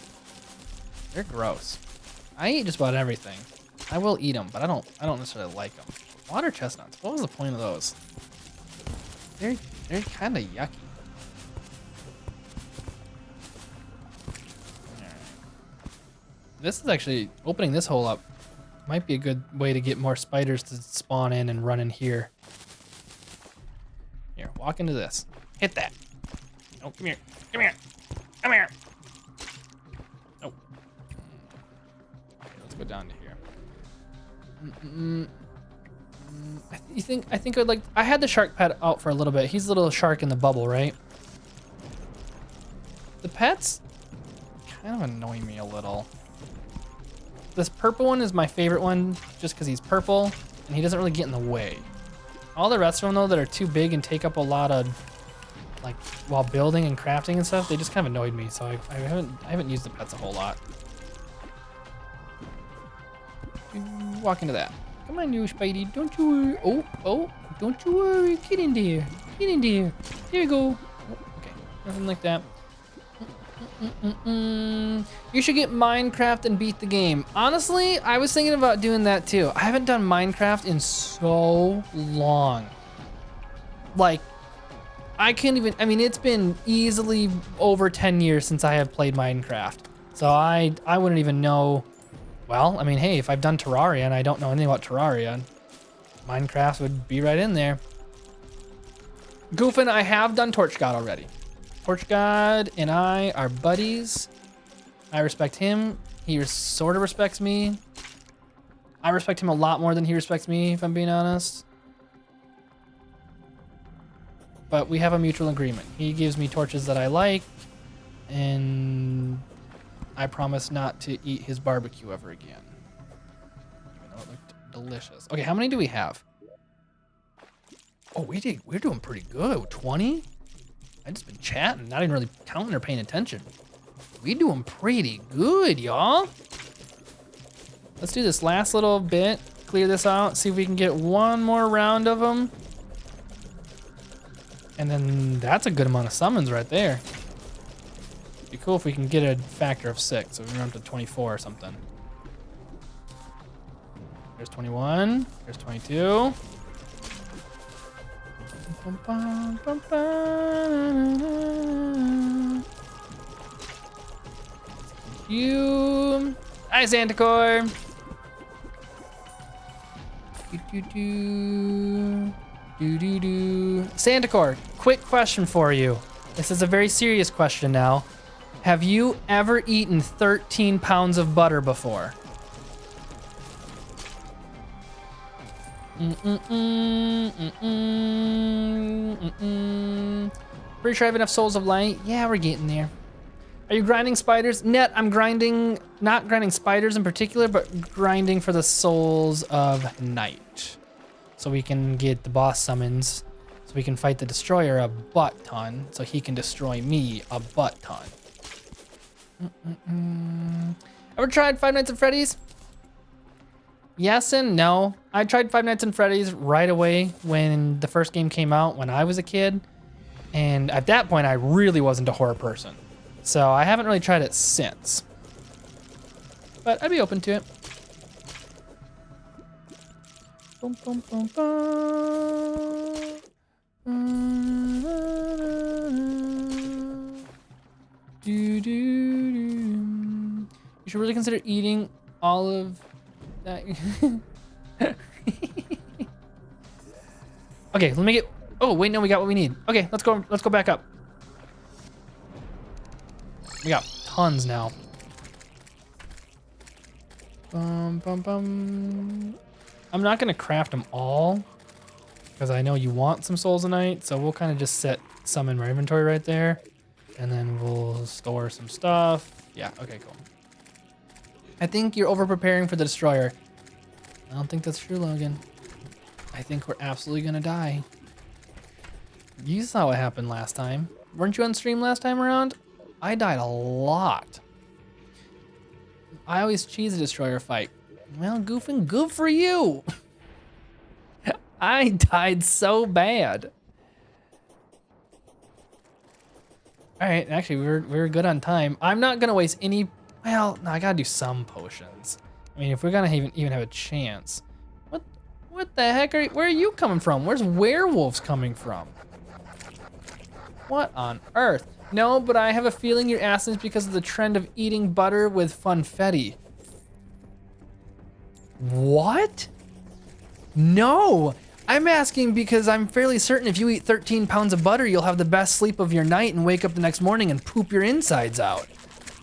They're gross. I eat just about everything. I will eat them, but I don't necessarily like them. Water chestnuts. What was the point of those? They're kind of yucky. Right. This is actually opening this hole up. Might be a good way to get more spiders to spawn in and run in here. Here, walk into this. Hit that. Oh, come here. Come here. Come here. Oh. Okay, let's go down to here. I think I'd like... I had the shark pet out for a little bit. He's a little shark in the bubble, right? The pets kind of annoy me a little. This purple one is my favorite one just because he's purple and he doesn't really get in the way. All the rest of them, though, that are too big and take up a lot of like while building and crafting and stuff, they just kind of annoyed me. So I haven't used the pets a whole lot. Walk into that. Come on, you Spidey. Don't you worry. Oh, don't you worry. Get in there. Get in there. There you go. Oh, okay, nothing like that. You should get Minecraft and beat the game. Honestly, I was thinking about doing that too. I haven't done Minecraft in so long. Like, I can't even, I mean, it's been easily over 10 years since I have played Minecraft. So I wouldn't even know. Well, I mean, hey, if I've done Terraria and I don't know anything about Terraria, Minecraft would be right in there. Goofin, I have done Torch God already. Torch God and I are buddies. I respect him. He sort of respects me. I respect him a lot more than he respects me, if I'm being honest. But we have a mutual agreement. He gives me torches that I like, and I promise not to eat his barbecue ever again. Even though it looked delicious. Okay, how many do we have? Oh, we're doing pretty good. 20? I just been chatting, not even really counting or paying attention. We doing pretty good, y'all. Let's do this last little bit, clear this out, see if we can get one more round of them. And then that's a good amount of summons right there. Be cool if we can get a factor of 6, so we're up to 24 or something. There's 21, there's 22. You. Hi, Santicor. Santicor, quick question for you. This is a very serious question now. Have you ever eaten 13 pounds of butter before? Pretty sure I have enough souls of light. Yeah, we're getting there. Are you grinding spiders? Net, I'm grinding, not grinding spiders in particular, but grinding for the souls of night. So we can get the boss summons, so we can fight the destroyer a butt ton, so he can destroy me a butt ton. Ever tried Five Nights at Freddy's? Yes and no. I tried Five Nights at Freddy's right away when the first game came out when I was a kid. And at that point, I really wasn't a horror person. So I haven't really tried it since. But I'd be open to it. Boom, boom, boom, boom. Do, do, do. You should really consider eating all of that. Okay, let me get. Oh wait, no, we got what we need. Okay, let's go. Let's go back up. We got tons now. Bum, bum, bum. I'm not gonna craft them all because I know you want some souls a night, so we'll kind of just set some in my inventory right there, and then we'll store some stuff. Yeah. Okay. Cool. I think you're over preparing for the destroyer. I don't think that's true, Logan. I think we're absolutely gonna die. You saw what happened last time. Weren't you on stream last time around? I died a lot. I always cheese a destroyer fight. Well, Goofin, good for you. I died so bad. All right, actually, we were good on time. I'm not gonna waste any. Well, no, I gotta do some potions. I mean, if we're gonna even have a chance. What the heck where are you coming from? Where's werewolves coming from? What on earth? No, but I have a feeling you're asking this because of the trend of eating butter with funfetti. What? No, I'm asking because I'm fairly certain if you eat 13 pounds of butter, you'll have the best sleep of your night and wake up the next morning and poop your insides out.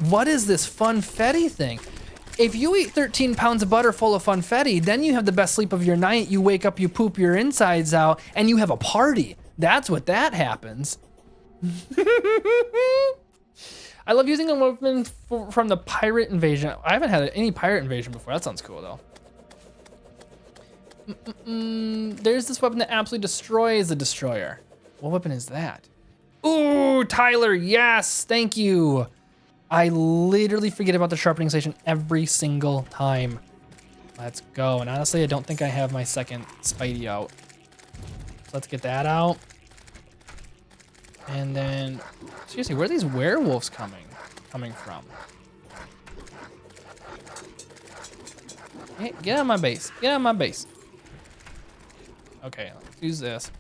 What is this funfetti thing? If you eat 13 pounds of butter full of funfetti, then you have the best sleep of your night, you wake up, you poop your insides out, and you have a party. That's what that happens. I love using a weapon from the pirate invasion. I haven't had any pirate invasion before. That sounds cool though. There's this weapon that absolutely destroys the destroyer. What weapon is that? Ooh, Tyler, yes, thank you. I literally forget about the sharpening station every single time. Let's go. And honestly, I don't think I have my second Spidey out. So let's get that out. And then, seriously, where are these werewolves coming from? Hey, get out of my base. Get out of my base. Okay, let's use this.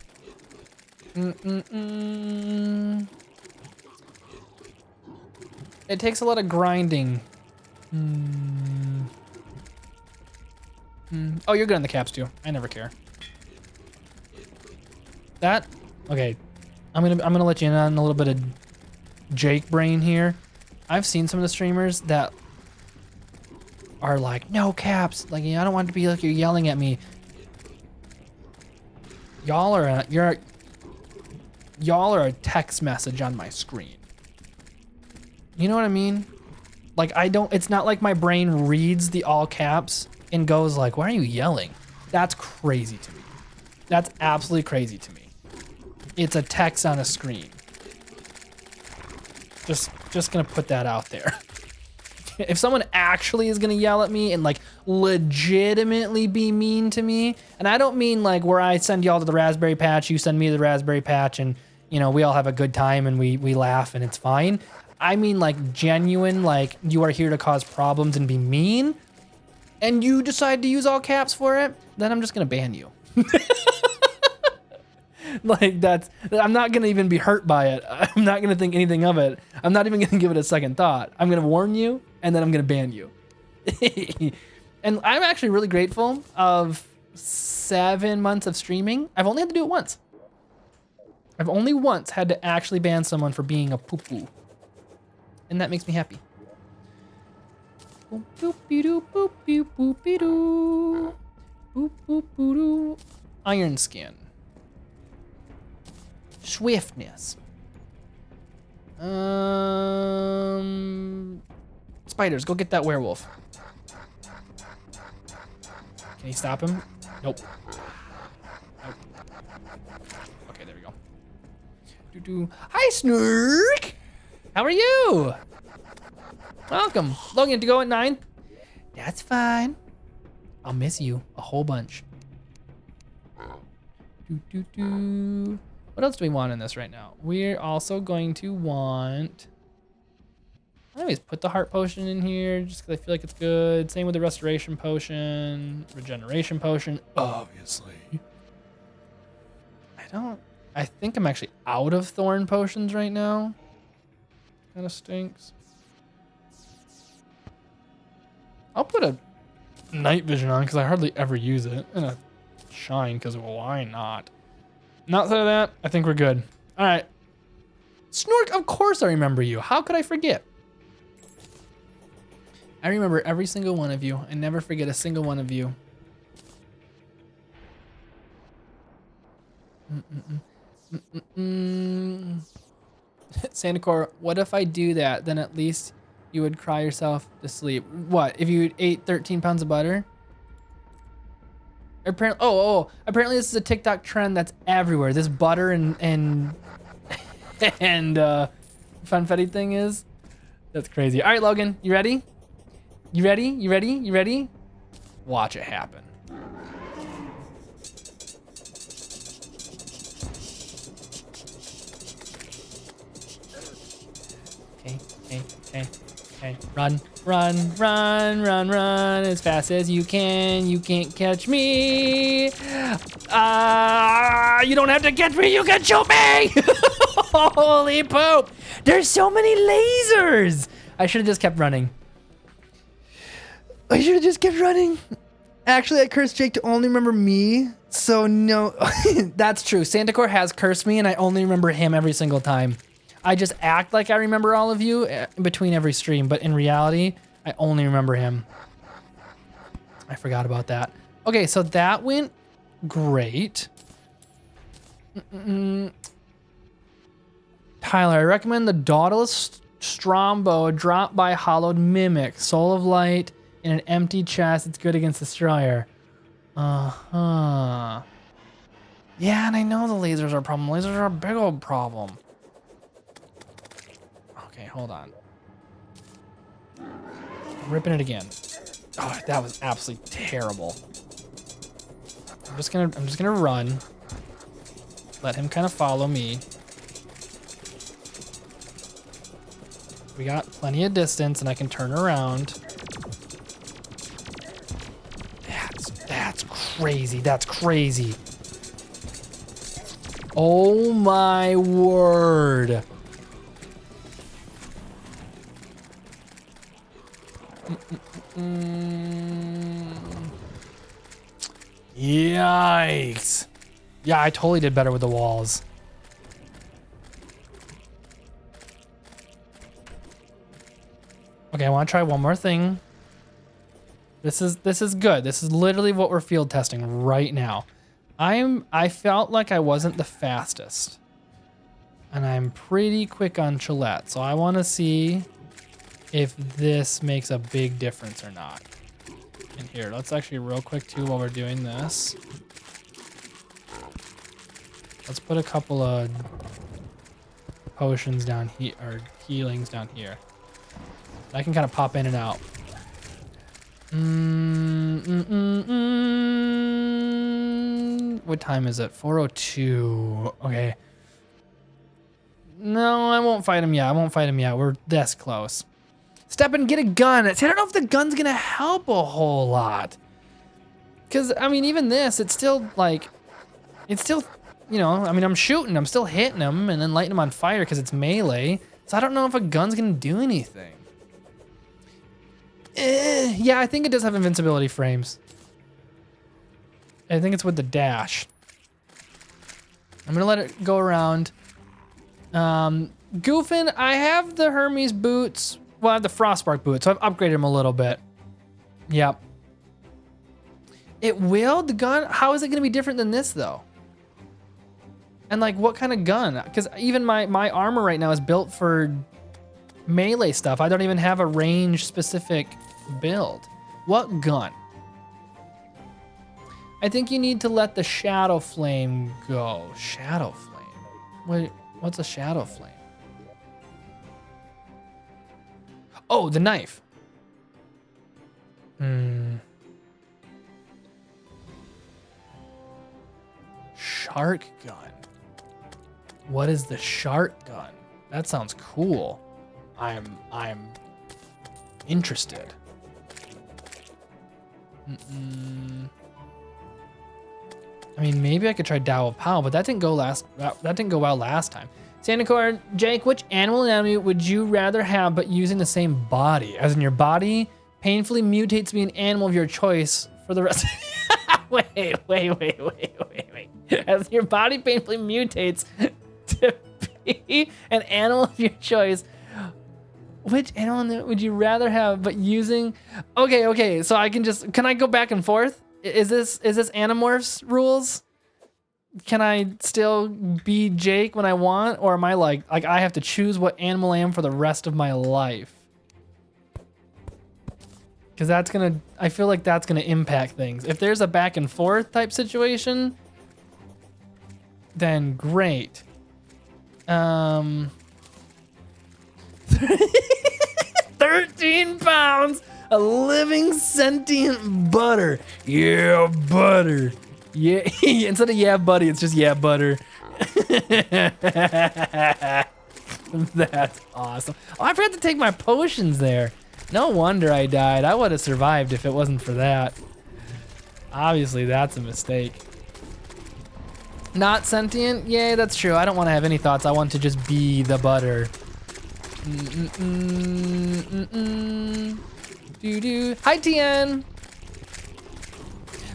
It takes a lot of grinding. Oh, you're good on the caps too. I never care. That, okay. I'm gonna let you in on a little bit of Jake brain here. I've seen some of the streamers that are like, no caps. Like, I don't want it to be like you're yelling at me. Y'all are a text message on my screen. You know what I mean? Like, it's not like my brain reads the all caps and goes like, why are you yelling? That's crazy to me. That's absolutely crazy to me. It's a text on a screen. Just gonna put that out there. If someone actually is gonna yell at me and like legitimately be mean to me, and I don't mean like where I send y'all to the raspberry patch, you send me to the raspberry patch, and you know, we all have a good time and we laugh and it's fine. I mean like genuine, like you are here to cause problems and be mean, and you decide to use all caps for it, then I'm just gonna ban you. Like I'm not gonna even be hurt by it. I'm not gonna think anything of it. I'm not even gonna give it a second thought. I'm gonna warn you and then I'm gonna ban you. And I'm actually really grateful of 7 months of streaming. I've only had to do it once. I've only once had to actually ban someone for being a poo-poo. And that makes me happy. Boop, boop, doo, boop, boop, boop, doo. Boop, boop, doo. Iron skin. Swiftness. Spiders, go get that werewolf. Can you stop him? Nope. Nope. Okay, there we go. Doo-doo. Hi, Snurk! How are you? Welcome. Logan, to go at 9? That's fine. I'll miss you a whole bunch. Doo-doo-doo. What else do we want in this right now? We're also going to want... I always put the heart potion in here just because I feel like it's good. Same with the restoration potion, regeneration potion, obviously. I think I'm actually out of thorn potions right now. Kind of stinks. I'll put a night vision on because I hardly ever use it. And a shine because why not? Outside of that, I think we're good. All right. Snork, of course I remember you. How could I forget? I remember every single one of you. I never forget a single one of you. Sandacor, what if I do that? Then at least you would cry yourself to sleep. What, if you ate 13 pounds of butter? Apparently, apparently this is a TikTok trend that's everywhere. This butter and funfetti thing is. That's crazy. All right, Logan, you ready? You ready? You ready? You ready? Watch it happen. Okay. Run as fast as you can. You can't catch me. You don't have to catch me. You can shoot me. Holy poop. There's so many lasers. I should have just kept running. Actually, I cursed Jake to only remember me. So no, that's true. Santacor has cursed me and I only remember him every single time. I just act like I remember all of you in between every stream, but in reality, I only remember him. I forgot about that. Okay, so that went great. Tyler, I recommend the Dauntless Strombo drop by Hollowed Mimic. Soul of Light in an empty chest. It's good against Destroyer. Uh-huh. Yeah, and I know the lasers are a problem. Lasers are a big old problem. Okay, hold on. I'm ripping it again. Oh, that was absolutely terrible. I'm just gonna run. Let him kind of follow me. We got plenty of distance and I can turn around. That's crazy. That's crazy. Oh my word. Yikes. Yeah, I totally did better with the walls. Okay, I want to try one more thing. This is good. This is literally what we're field testing right now. I felt like I wasn't the fastest. And I'm pretty quick on Chillette, so I want to see if this makes a big difference or not. And here, let's actually real quick too while we're doing this. Let's put a couple of potions down here, or healings down here. I can kind of pop in and out. What time is it? 4:02. Okay. No, I won't fight him yet. I won't fight him yet. We're this close. Step and get a gun. See, I don't know if the gun's gonna help a whole lot. Cause I mean, even this, it's still like, you know, I mean, I'm shooting, I'm still hitting him and then lighting him on fire because it's melee. So I don't know if a gun's gonna do anything. Yeah, I think it does have invincibility frames. I think it's with the dash. I'm gonna let it go around. Goofin, I have the Hermes boots. Well, I have the Frostbark boots, so I've upgraded them a little bit. Yep. It will? The gun? How is it gonna be different than this though? And like, what kind of gun? Because even my armor right now is built for melee stuff. I don't even have a range specific build. What gun? I think you need to let the Shadow Flame go. Shadow Flame? Wait, what's a Shadow Flame? Oh, the knife. Shark gun. What is the shark gun? That sounds cool. I'm interested. I mean, maybe I could try Dao of Pow, but that didn't go well last time. Sandacore, Jake, which animal anatomy would you rather have but using the same body? As in your body painfully mutates to be an animal of your choice for the rest. Wait. As your body painfully mutates to be an animal of your choice, which animal would you rather have but using? Okay, so can I go back and forth? Is this Animorphs rules? Can I still be Jake when I want, or am I like I have to choose what animal I am for the rest of my life? Because I feel like that's gonna impact things. If there's a back and forth type situation, then great. 13 pounds of living sentient butter. Yeah, butter. Yeah, instead of yeah, buddy, it's just yeah, butter. That's awesome. Oh, I forgot to take my potions there. No wonder I died. I would have survived if it wasn't for that. Obviously, that's a mistake. Not sentient? Yay, that's true. I don't want to have any thoughts. I want to just be the butter. Hi, Tien.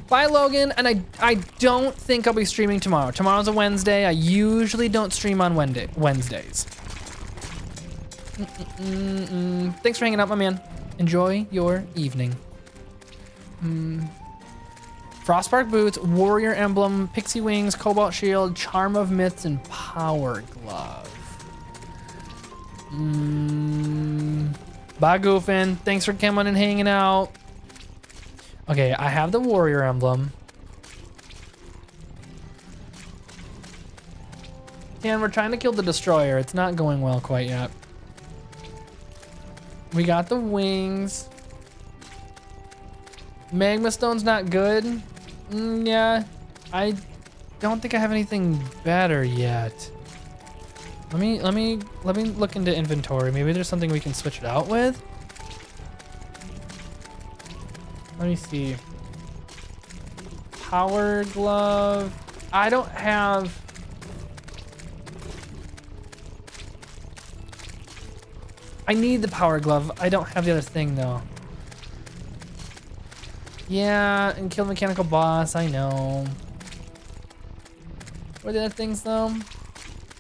Bye, Logan. And I don't think I'll be streaming tomorrow. Tomorrow's a Wednesday. I usually don't stream on Wednesdays. Thanks for hanging out, my man. Enjoy your evening. Frostbark boots, warrior emblem, pixie wings, cobalt shield, charm of myths, and power glove. Bye, Goofin. Thanks for coming and hanging out. Okay, I have the warrior emblem. And we're trying to kill the destroyer. It's not going well quite yet. We got the wings. Magma stone's not good. Yeah, I don't think I have anything better yet. Let me look into inventory. Maybe there's something we can switch it out with. Let me see. Power glove. I don't have. I need the power glove. I don't have the other thing though. Yeah, and kill the mechanical boss. I know. What are the other things though?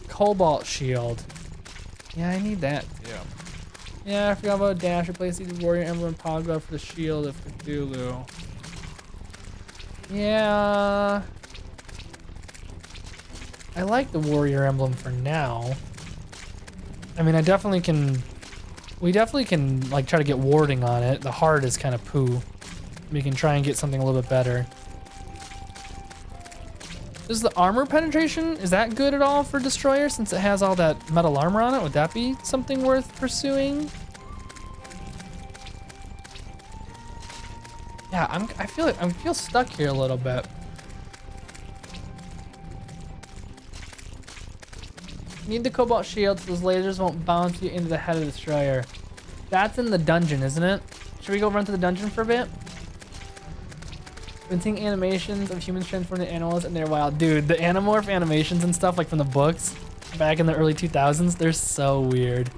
Cobalt shield. Yeah, I need that too. Yeah, I forgot about dash. Replace the warrior emblem power glove for the shield of Cthulhu. Yeah. I like the warrior emblem for now. I mean, we definitely can like try to get warding on it. The heart is kind of poo. We can try and get something a little bit better. Is the armor penetration, is that good at all for Destroyer since it has all that metal armor on it? Would that be something worth pursuing? Yeah, I feel stuck here a little bit. Need the cobalt shield so those lasers won't bounce you into the head of the Destroyer. That's in the dungeon, isn't it? Should we go run to the dungeon for a bit? Been seeing animations of humans transforming into animals and they're wild. Dude, the Animorph animations and stuff like from the books back in the early 2000s, they're so weird.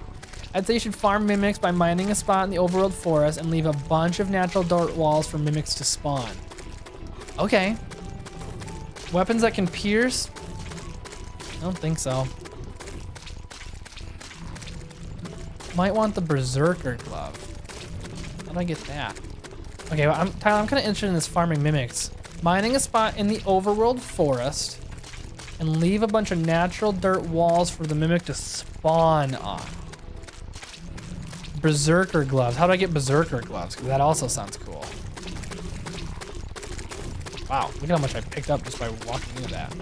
I'd say you should farm mimics by mining a spot in the overworld forest and leave a bunch of natural dirt walls for mimics to spawn. Okay. Weapons that can pierce? I don't think so. Might want the Berserker glove. How do I get that? Okay, well, Tyler, I'm kind of interested in this farming mimics. Mining a spot in the overworld forest and leave a bunch of natural dirt walls for the mimic to spawn on. Berserker gloves. How do I get Berserker gloves? Because that also sounds cool. Wow, look at how much I picked up just by walking into that.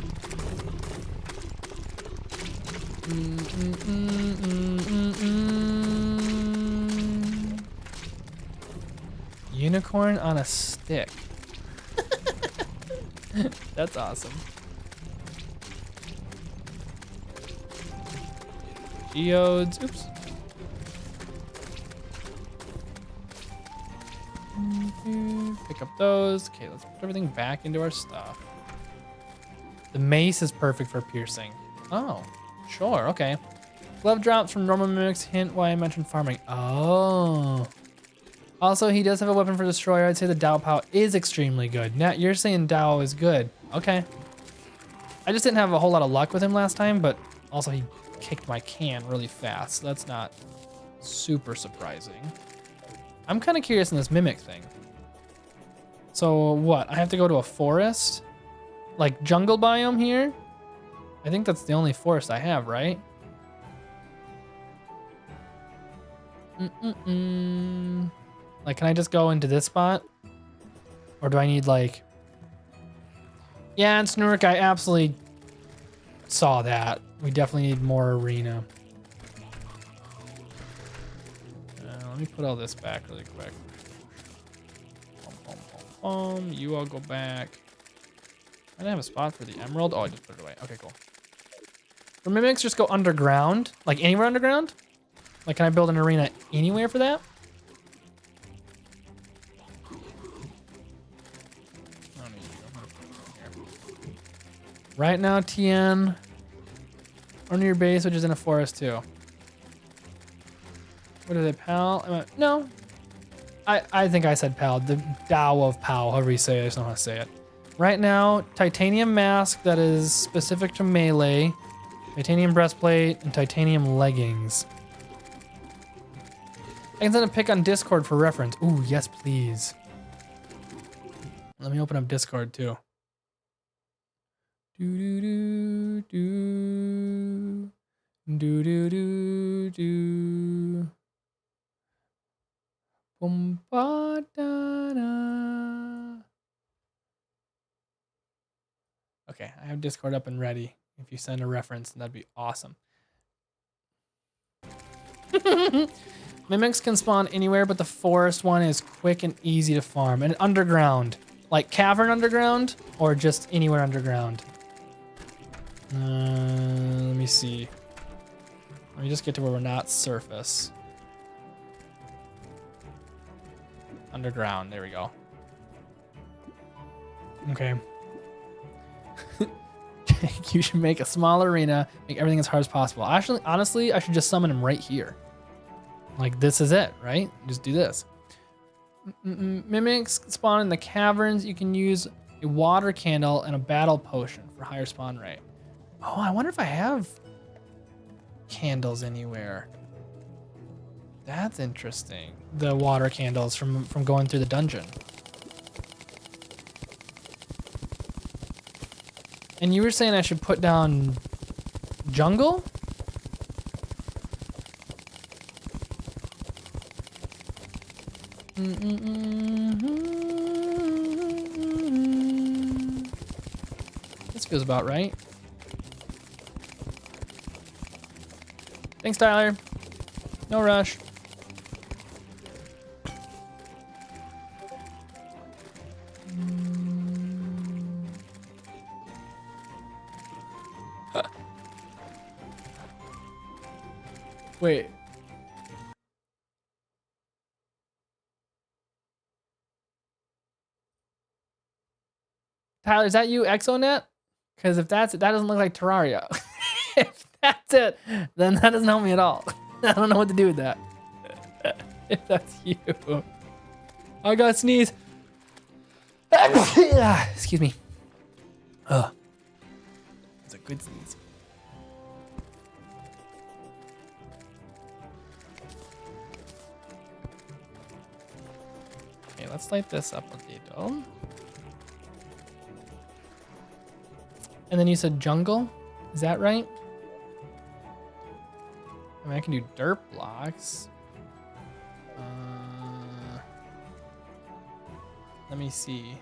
Unicorn on a stick. That's awesome. Geodes. Oops. Pick up those. Okay, let's put everything back into our stuff. The mace is perfect for piercing. Oh, sure. Okay. Glove drops from normal mimics. Hint why I mentioned farming. Oh. Also, he does have a weapon for Destroyer. I'd say the Dao Pow is extremely good. Now, you're saying Dao is good. Okay. I just didn't have a whole lot of luck with him last time, but also he kicked my can really fast. So that's not super surprising. I'm kind of curious in this mimic thing. So what? I have to go to a forest? Like jungle biome here? I think that's the only forest I have, right? Like, can I just go into this spot? Or do I need like... Yeah, and Snurk, I absolutely saw that. We definitely need more arena. Let me put all this back really quick. You all go back. I didn't have a spot for the emerald. Oh, I just put it away. Okay, cool. For mimics, just go underground. Like anywhere underground? Like, can I build an arena anywhere for that? Right now, TN. Or near your base, which is in a forest too. What are they, pal? No. I think I said pal. The Tao of Pal, however you say it. I just don't know how to say it. Right now, titanium mask that is specific to melee, titanium breastplate, and titanium leggings. I can send a pic on Discord for reference. Ooh, yes, please. Let me open up Discord too. Do do do do do do do. Boom ba da da. Okay, I have Discord up and ready. If you send a reference, that'd be awesome. Mimics can spawn anywhere, but the forest one is quick and easy to farm. And underground, like cavern underground, or just anywhere underground. Let me see. Let me just get to where we're not surface. Underground, there we go. Okay. You should make a small arena, make everything as hard as possible. Actually, honestly, I should just summon him right here. Like, this is it, right? Just do this. Mimics spawn in the caverns. You can use a water candle and a battle potion for higher spawn rate. Oh, I wonder if I have candles anywhere. That's interesting. The water candles from going through the dungeon. And you were saying I should put down jungle? This feels about right. Thanks, Tyler. No rush. Wait. Tyler, is that you, Exonet? Because if that's it, that doesn't look like Terraria. If that's it, then that doesn't help me at all. I don't know what to do with that. If that's you. I got sneeze. Excuse me. Ugh. It's a good sneeze. Okay, let's light this up with the dome. And then you said jungle? Is that right? I mean, I can do dirt blocks. Let me see.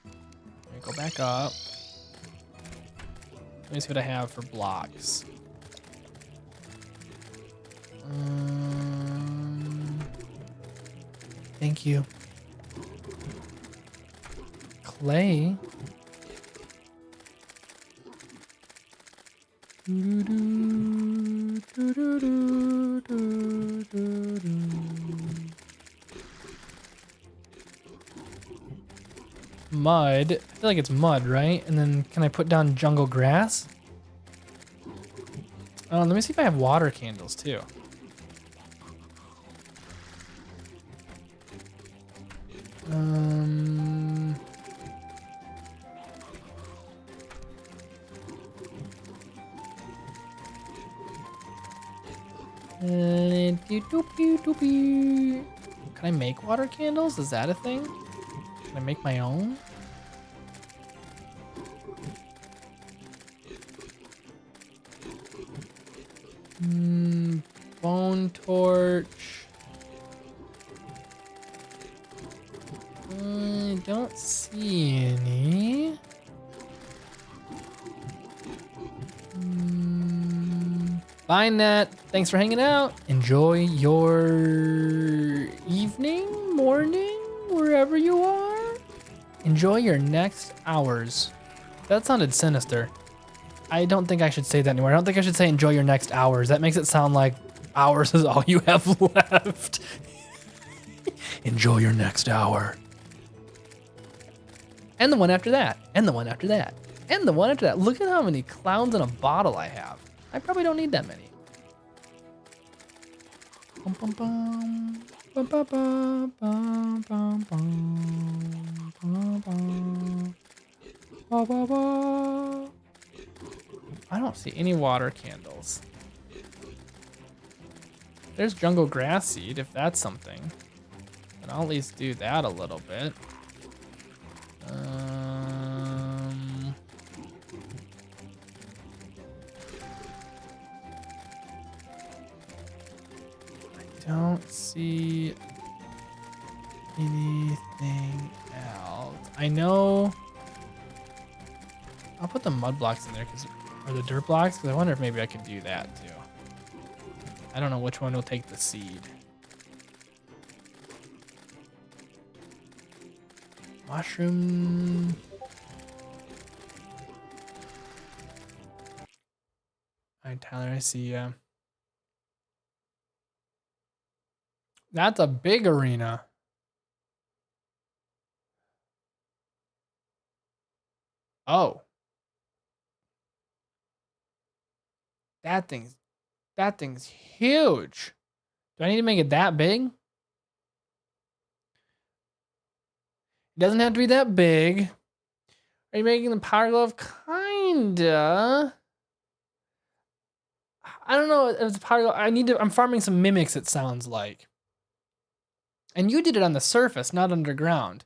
Let me go back up. Let me see what I have for blocks. Thank you. Clay. Mud. I feel like it's mud, right? And then can I put down jungle grass? Oh, let me see if I have water candles too. Can I make water candles? Is that a thing? Can I make my own? Bone torch. I don't see any. Bye, Net. Thanks for hanging out. Enjoy your evening, morning, wherever you are. Enjoy your next hours. That sounded sinister. I don't think I should say that anymore. I don't think I should say enjoy your next hours. That makes it sound like hours is all you have left. Enjoy your next hour. And the one after that. And the one after that. And the one after that. Look at how many clowns in a bottle I have. I probably don't need that many. Bum, bum, bum. Bum, bum, bum, bum, bum, bum, bum, bum. Ba, ba, ba. I don't see any water candles. There's jungle grass seed, if that's something. And I'll at least do that a little bit. I don't see anything else. I know I'll put the mud blocks in there or the dirt blocks, because I wonder if maybe I could do that too. I don't know which one will take the seed. Mushroom. All right, Tyler, I see ya. That's a big arena. Oh. That thing's huge. Do I need to make it that big? It doesn't have to be that big. Are you making the power glove? Kinda. I don't know if it's power glove. I'm farming some mimics, it sounds like. And you did it on the surface, not underground.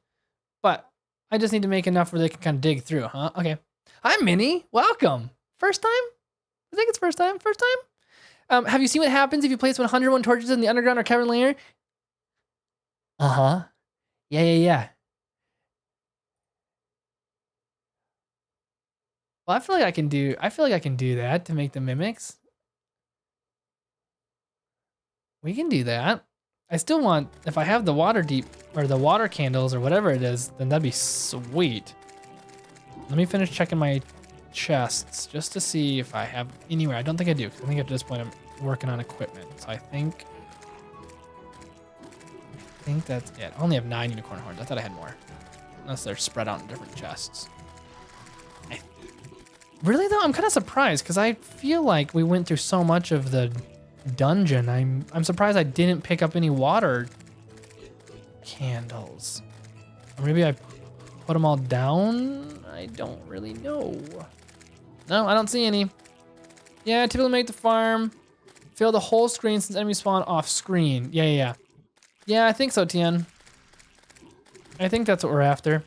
But I just need to make enough where they can kind of dig through, huh? Okay. Hi, Minnie. Welcome. First time? I think it's first time. First time? Have you seen what happens if you place 101 torches in the underground or cavern layer? Uh-huh. Yeah. Well, I feel like I can do that to make the mimics. We can do that. I still want, if I have the water deep or the water candles or whatever it is, then that'd be sweet. Let me finish checking my chests just to see if I have anywhere. I don't think I do, because I think at this point I'm working on equipment. So I think that's it. I only have 9 unicorn horns. I thought I had more. Unless they're spread out in different chests. Really though, I'm kind of surprised because I feel like we went through so much of the dungeon. I'm surprised I didn't pick up any water candles. Or maybe I put them all down? I don't really know. No, I don't see any. Yeah, typically make the farm. Fill the whole screen since enemies spawn off screen. Yeah. Yeah, I think so, Tian. I think that's what we're after.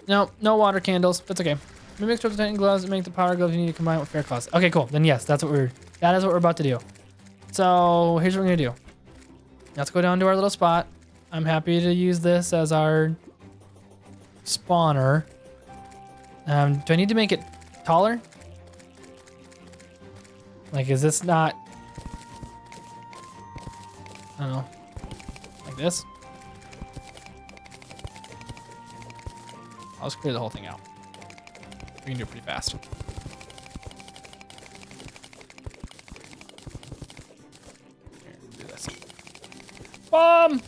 No water candles. That's okay. We mix with titan gloves and make the power gloves you need to combine with fair claws. Okay, cool. Then yes, that is what we're about to do. So here's what we're gonna do. Let's go down to our little spot. I'm happy to use this as our spawner. Do I need to make it taller? Like, is this not? I don't know. Like this? I'll just clear the whole thing out. We can do it pretty fast. Here, do this. Bomb!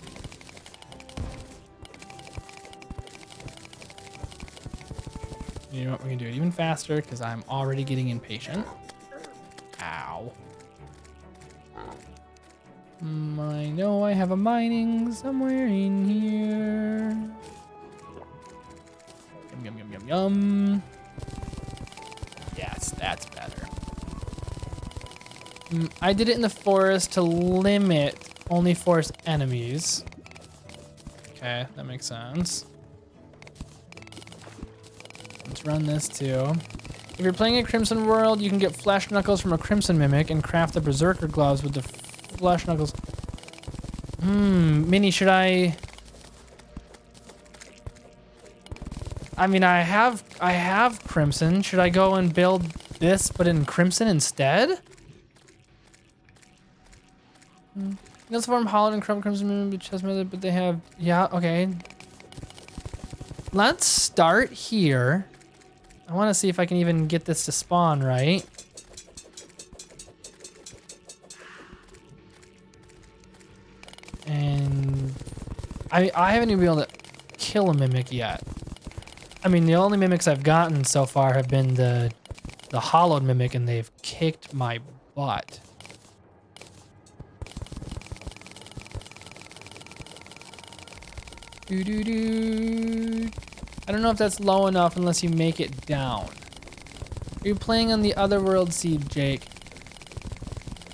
You know what? We can do it even faster because I'm already getting impatient. Ow. I know I have a mining somewhere in here. Yum. Yes, that's better. I did it in the forest to limit only forest enemies. Okay, that makes sense. Let's run this too. If you're playing a Crimson World, you can get Flesh Knuckles from a Crimson Mimic and craft the Berserker Gloves with the Flesh Knuckles. Minnie, should I... I mean, I have Crimson. Should I go and build this, but in Crimson instead? This form Hollow and Crimson chest method, but they have, yeah, okay. Let's start here. I want to see if I can even get this to spawn right. And I haven't even been able to kill a mimic yet. I mean, the only mimics I've gotten so far have been the hollowed mimic, and they've kicked my butt. I don't know if that's low enough unless you make it down. Are you playing on the Otherworld seed, Jake?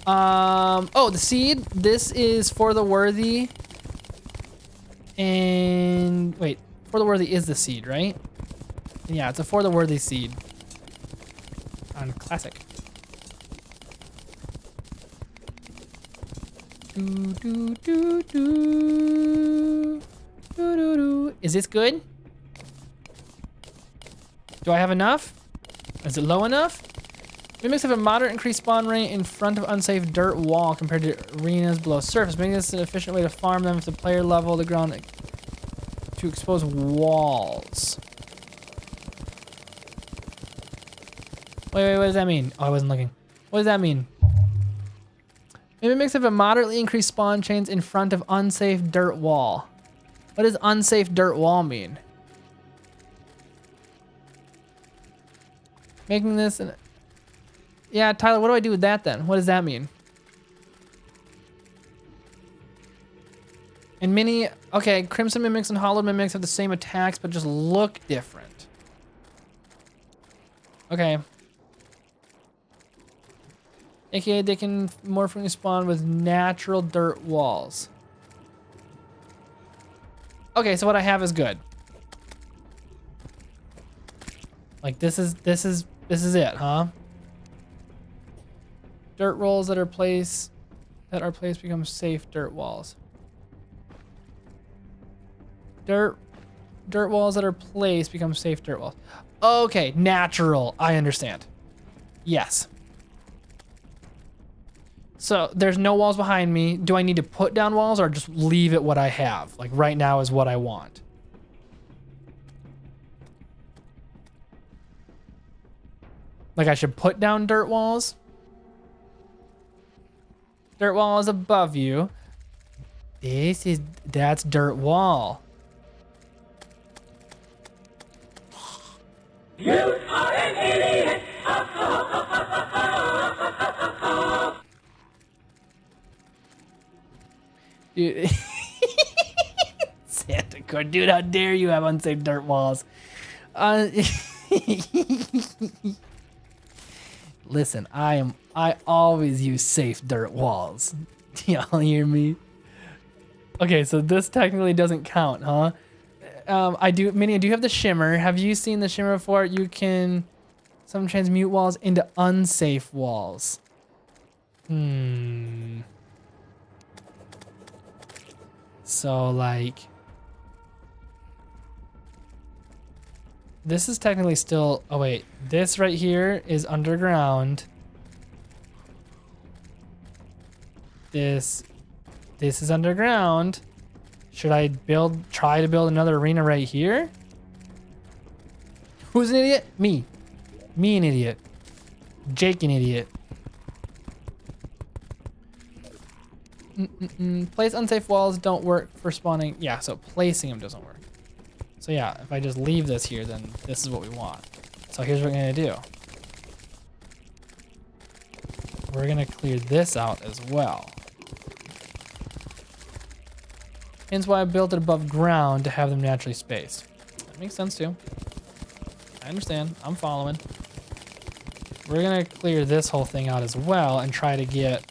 Oh, the seed. This is for the worthy. And wait, for the worthy is the seed, right? Yeah, it's a for the worthy seed on classic. Is this good? Do I have enough? Is it low enough? Mimics have a moderate increased spawn rate in front of unsafe dirt wall compared to arenas below surface, making this an efficient way to farm them if the player level the ground to expose walls. Wait, what does that mean? Oh, I wasn't looking. What does that mean? Mimics have a moderately increased spawn chains in front of unsafe dirt wall. What does unsafe dirt wall mean? Making this an... Yeah, Tyler, what do I do with that then? What does that mean? And mini... Okay, Crimson Mimics and Hollowed Mimics have the same attacks, but just look different. Okay. AKA they can more frequently spawn with natural dirt walls. Okay, so what I have is good. Like this is it, huh? Dirt walls that are placed become safe dirt walls. Dirt walls that are placed become safe dirt walls. Okay, natural. I understand. Yes. So there's no walls behind me. Do I need to put down walls or just leave it what I have? Like right now is what I want. Like I should put down dirt walls? Dirt wall is above you. That's dirt wall. You are an idiot. Dude. Santa Claus, dude, how dare you have unsafe dirt walls? Listen, I always use safe dirt walls. Y'all hear me? Okay, so this technically doesn't count, huh? Minnie, I do have the shimmer. Have you seen the shimmer before? You can some transmute walls into unsafe walls. So like, this is technically still, oh wait, this right here is underground. This is underground. Should I try to build another arena right here? Who's an idiot? Me. Me an idiot. Jake an idiot. Place unsafe walls don't work for spawning. Yeah, so placing them doesn't work. So yeah, if I just leave this here, then this is what we want. So here's what we're gonna do. We're gonna clear this out as well. Hence why I built it above ground to have them naturally spaced. That makes sense too. I understand, I'm following. We're gonna clear this whole thing out as well and try to get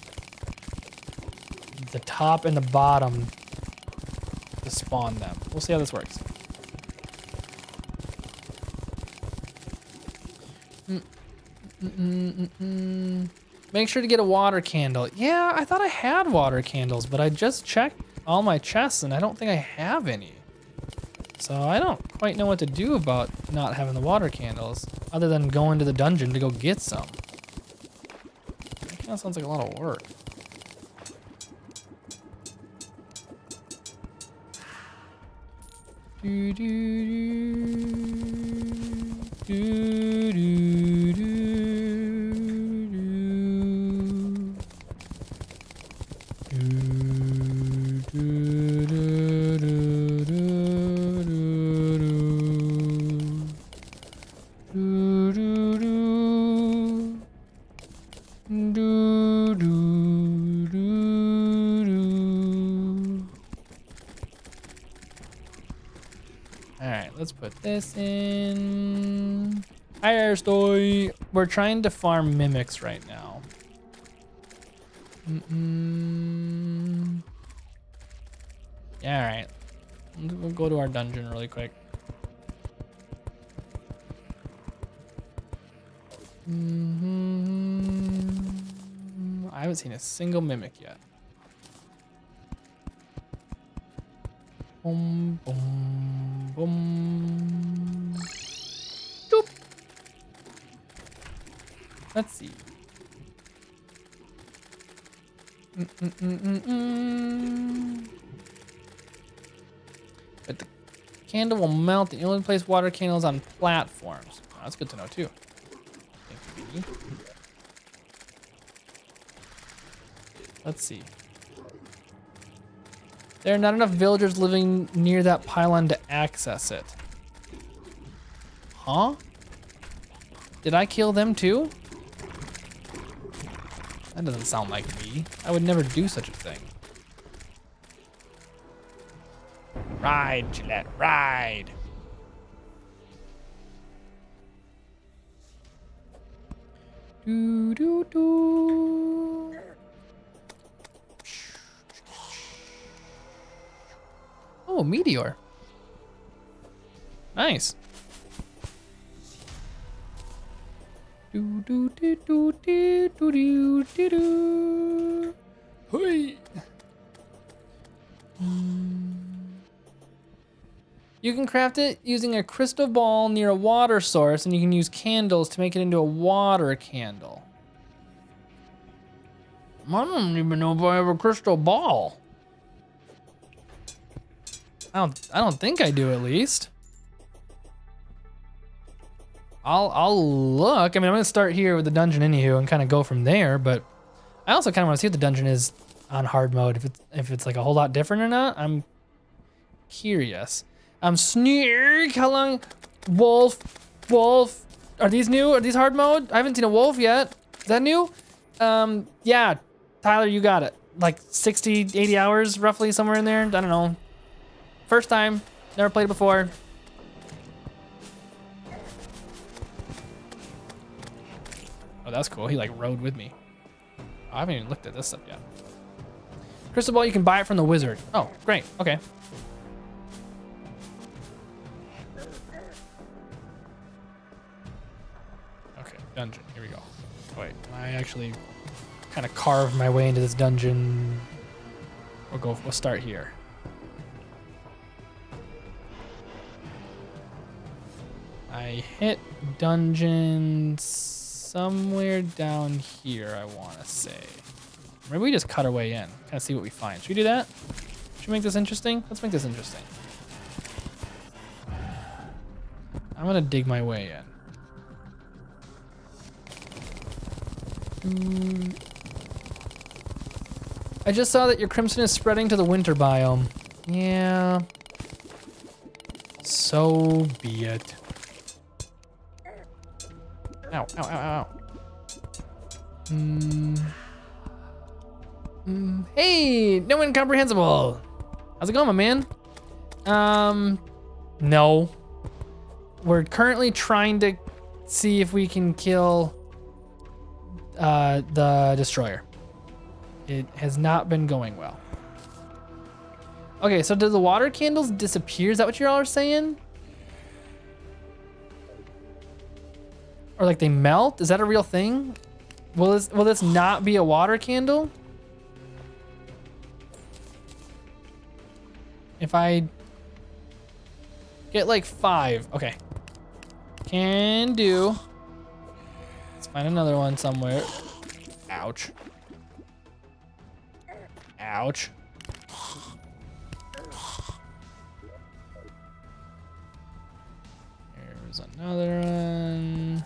the top and the bottom to spawn them. We'll see how this works. Make sure to get a water candle. Yeah, I thought I had water candles, but I just checked all my chests and I don't think I have any. So I don't quite know what to do about not having the water candles, other than going to the dungeon to go get some. That kind of sounds like a lot of work. Do, do, do, do, do, do. Let's put this in. Hi, Airstoy. We're trying to farm mimics right now. Yeah, all right. We'll go to our dungeon really quick. I haven't seen a single mimic yet. Boom, boom, boom. Doop. Let's see. But the candle will melt. The only place water candles on platforms. Oh, that's good to know too. Thank you. Let's see. There are not enough villagers living near that pylon to access it. Huh? Did I kill them too? That doesn't sound like me. I would never do such a thing. Ride, Gillette, ride. Do do do. Oh, a meteor. Nice. Do do do do do do do do do. Hey. You can craft it using a crystal ball near a water source, and you can use candles to make it into a water candle. I don't even know if I have a crystal ball. I don't think I do, at least. I'll look. I mean, I'm gonna start here with the dungeon anywho and kind of go from there, but I also kind of want to see what the dungeon is on hard mode. If it's like a whole lot different or not. I'm curious. Sneak, how long? Wolf. Are these new? Are these hard mode? I haven't seen a wolf yet. Is that new? Yeah, Tyler, you got it. Like 60, 80 hours roughly, somewhere in there. I don't know. First time, never played it before. Oh, that's cool. He like rode with me. Oh, I haven't even looked at this stuff yet. Crystal ball, you can buy it from the wizard. Oh, great. Okay. Okay, dungeon. Here we go. Wait, I actually kind of carved my way into this dungeon. We'll start here. I hit dungeon somewhere down here, I want to say. Maybe we just cut our way in, kind of see what we find. Should we do that? Should we make this interesting? Let's make this interesting. I'm gonna dig my way in. I just saw that your crimson is spreading to the winter biome. Yeah. So be it. Ow, ow, ow, ow. Hey, no incomprehensible. How's it going, my man? No. We're currently trying to see if we can kill the destroyer. It has not been going well. Okay, so do the water candles disappear? Is that what you all are saying? Or like they melt? Is that a real thing? Will this not be a water candle? If I get like 5, okay. Can do. Let's find another one somewhere. Ouch. Ouch. There's another one.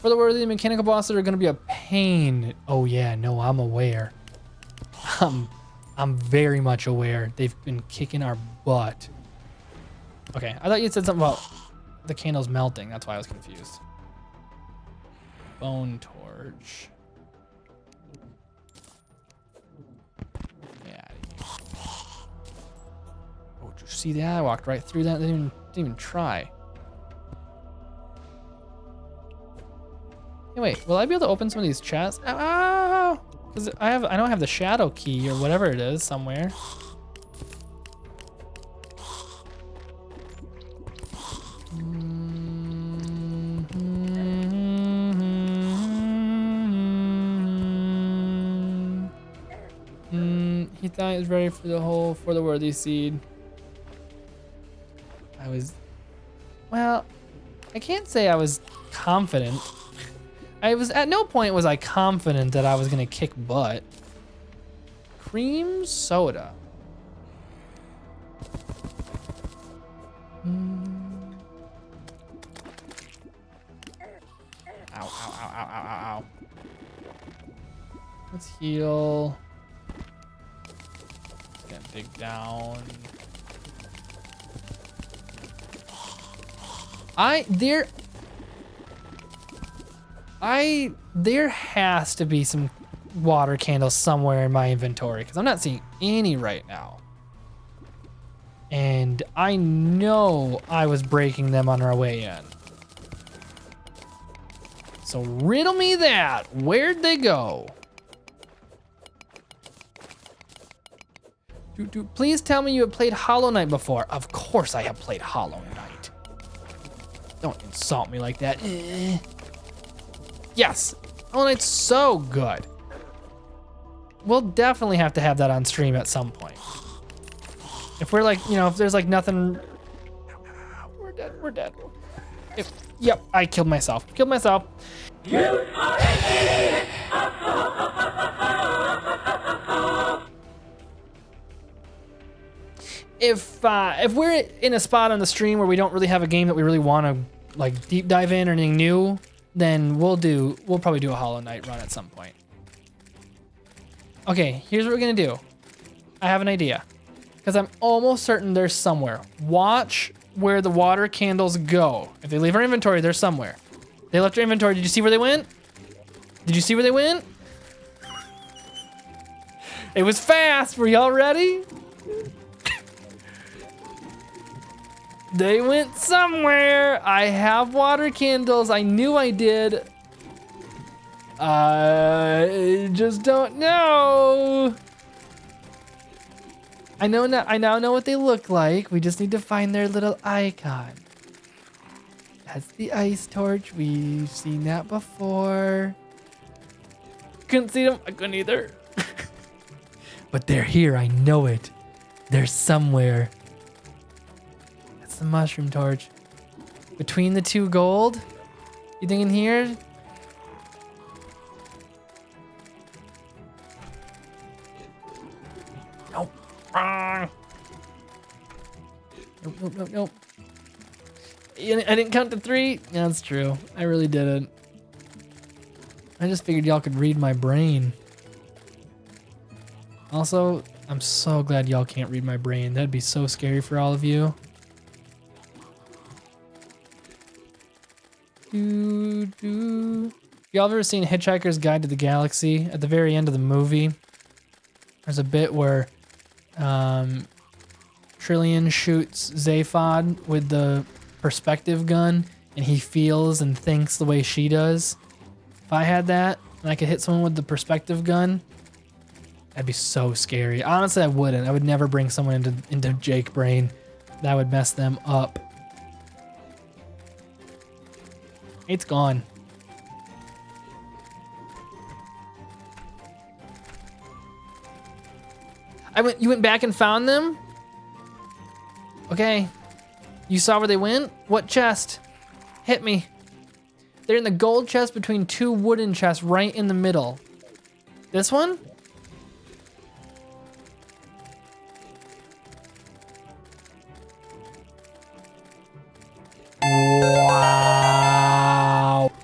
For the worthy mechanical bosses are gonna be a pain. Oh yeah, no, I'm aware. I'm very much aware. They've been kicking our butt. Okay, I thought you said something about the candles melting. That's why I was confused. Bone torch. Yeah. Oh, did you see that? I walked right through that. They didn't even try. Hey, wait, will I be able to open some of these chests? Ow! Because I know I have the shadow key or whatever it is somewhere. He thought he was ready for the worthy seed. Well, I can't say I was confident. At no point was I confident that I was gonna kick butt. Cream soda. Ow, ow, ow, ow, ow, ow, ow. Let's heal. Gonna dig down. There has to be some water candles somewhere in my inventory because I'm not seeing any right now. And I know I was breaking them on our way in. So riddle me that. Where'd they go? Please tell me you have played Hollow Knight before. Of course I have played Hollow Knight. Don't insult me like that. Yes, Hollow Knight's so good. We'll definitely have to have that on stream at some point. If we're like, if there's like nothing. We're dead. Yep, I killed myself. If we're in a spot on the stream where we don't really have a game that we really want to like deep dive in or anything new, then we'll probably do a Hollow Knight run at some point. Okay, here's what we're gonna do. I have an idea, because I'm almost certain they're somewhere. Watch where the water candles go. If they leave our inventory, they're somewhere. They left our inventory. Did you see where they went? It was fast. Were y'all ready? They went somewhere. I have water candles. I knew I did. I just don't know. I now know what they look like. We just need to find their little icon. That's the ice torch. We've seen that before. Couldn't see them. I couldn't either. But they're here. I know it. They're somewhere. That's the mushroom torch. Between the two gold? You think in here? Nope. Nope. I didn't count to 3. Yeah, that's true. I really didn't. I just figured y'all could read my brain. Also, I'm so glad y'all can't read my brain. That'd be so scary for all of you. Y'all ever seen Hitchhiker's Guide to the Galaxy? At the very end of the movie, there's a bit where Trillian shoots Zaphod with the perspective gun, and he feels and thinks the way she does. If I had that and I could hit someone with the perspective gun, that'd be so scary. Honestly, I wouldn't. I would never bring someone into Jake Brain. That would mess them up. It's gone. You went back and found them? Okay. You saw where they went? What chest? Hit me. They're in the gold chest between 2 wooden chests right in the middle. This one? Wow.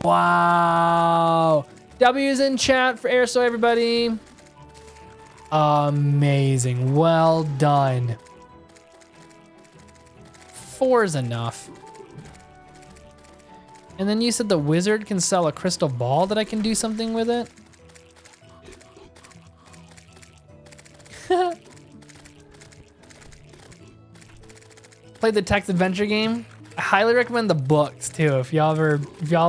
Wow. W's in chat for Airso, everybody. Amazing. Well done. 4 is enough. And then you said the wizard can sell a crystal ball that I can do something with it? Played the text adventure game. I highly recommend the books too. If y'all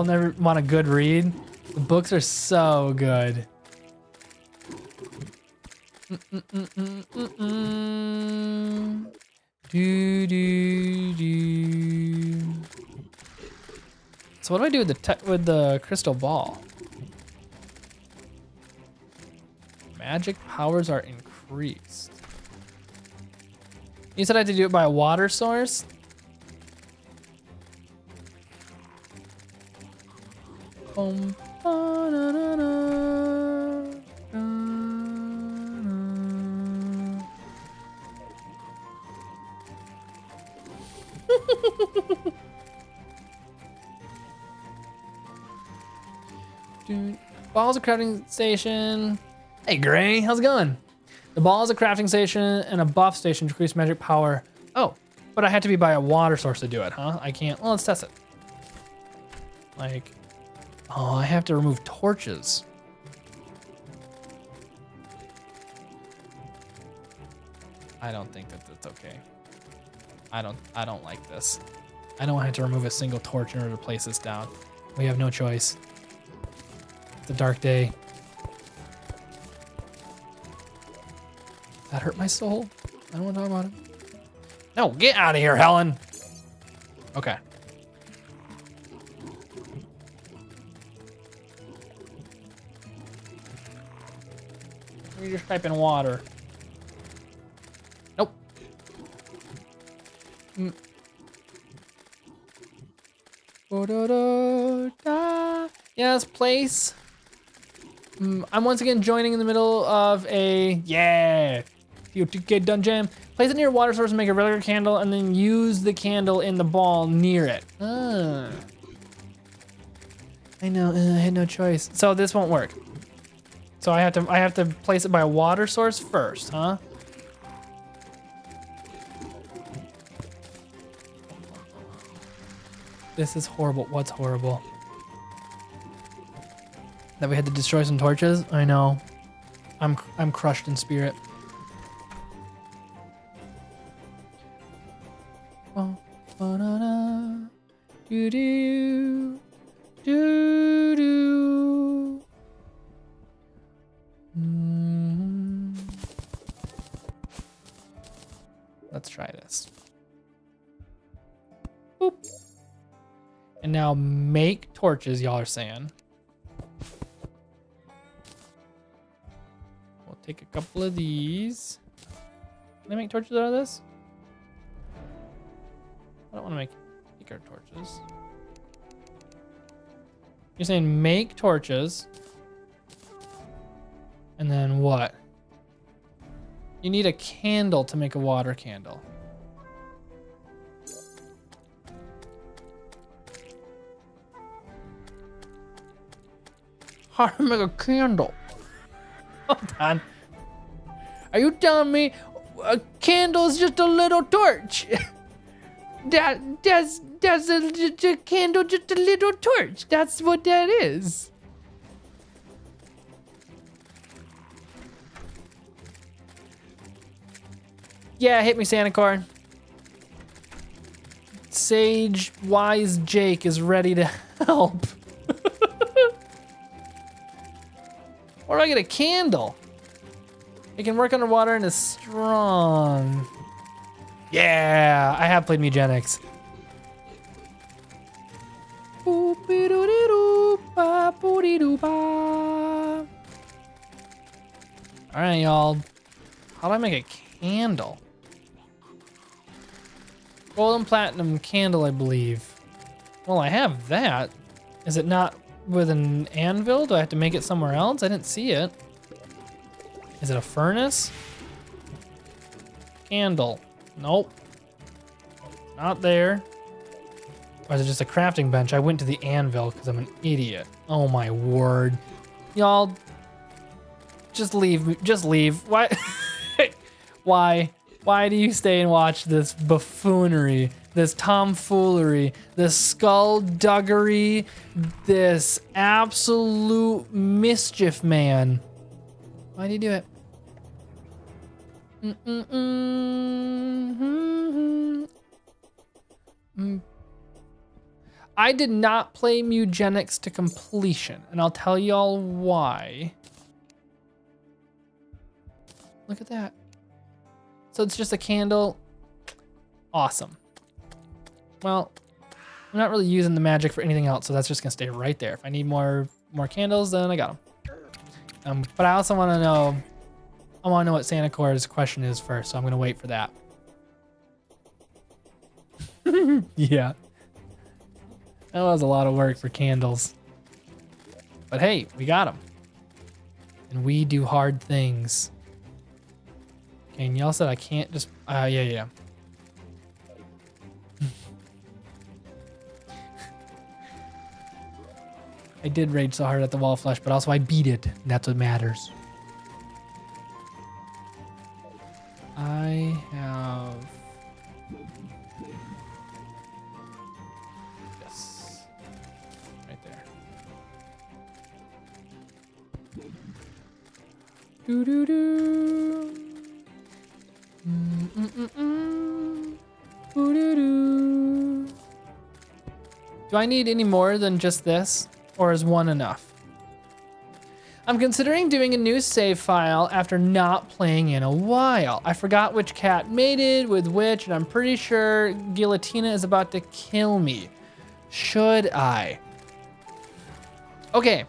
never want a good read, the books are so good. So what do I do with the crystal ball? Magic powers are increased. You said I had to do it by a water source? Boom. Ba-na-na-na. Dude. Ball's a crafting station. Hey, Gray, how's it going? The ball is a crafting station and a buff station to increase magic power. Oh, but I have to be by a water source to do it, huh? I can't. Well, let's test it. Like, oh, I have to remove torches. I don't think that that's okay. I don't like this. I don't have to remove a single torch in order to place this down. We have no choice. It's a dark day. That hurt my soul. I don't want to talk about it. No, get out of here, Helen. Okay. You just type in water. Nope. Yes, place. I'm once again joining in the middle of a, yeah, you get done jam. Place it near a water source and make a regular candle and then use the candle in the ball near it. I know, I had no choice. So this won't work. So I have to place it by a water source first, huh? This is horrible. What's horrible? That we had to destroy some torches? I know. I'm crushed in spirit. Oh, ba-da-da, doo-doo, doo-doo. Let's try this. Boop. And now make torches, y'all are saying. We'll take a couple of these. Can I make torches out of this? I don't want to make our torches. You're saying make torches. And then what? You need a candle to make a water candle. How to make a candle? Hold on. Are you telling me a candle is just a little torch? That's a candle, just a little torch. That's what that is. Yeah, hit me, Santa Claus. Sage Wise Jake is ready to help. Or do I get a candle? It can work underwater and is strong. Yeah, I have played Mugenics. All right, y'all. How do I make a candle? Gold and platinum candle, I believe. Well, I have that. Is it not with an anvil? Do I have to make it somewhere else? I didn't see it. Is it a furnace? Candle. Nope. Not there. Or is it just a crafting bench? I went to the anvil because I'm an idiot. Oh my word. Y'all, just leave. Just leave. Why? Why? Why do you stay and watch this buffoonery, this tomfoolery, this skullduggery, this absolute mischief, man? Why do you do it? I did not play Mugenics to completion, and I'll tell y'all why. Look at that. So it's just a candle. Awesome. Well, I'm not really using the magic for anything else, so that's just gonna stay right there. If I need more candles, then I got them. But I also want to know. I want to know what Santa Claus' question is first, so I'm gonna wait for that. Yeah. That was a lot of work for candles. But hey, we got him. And we do hard things. Okay, and y'all said I can't just... yeah. I did rage so hard at the wall flush, but also I beat it. And that's what matters. I have... Yes. Right there. Doo-doo-doo. Doo-doo-doo. Do I need any more than just this? Or is one enough? I'm considering doing a new save file after not playing in a while. I forgot which cat mated with which, and I'm pretty sure Guillotina is about to kill me. Should I? Okay.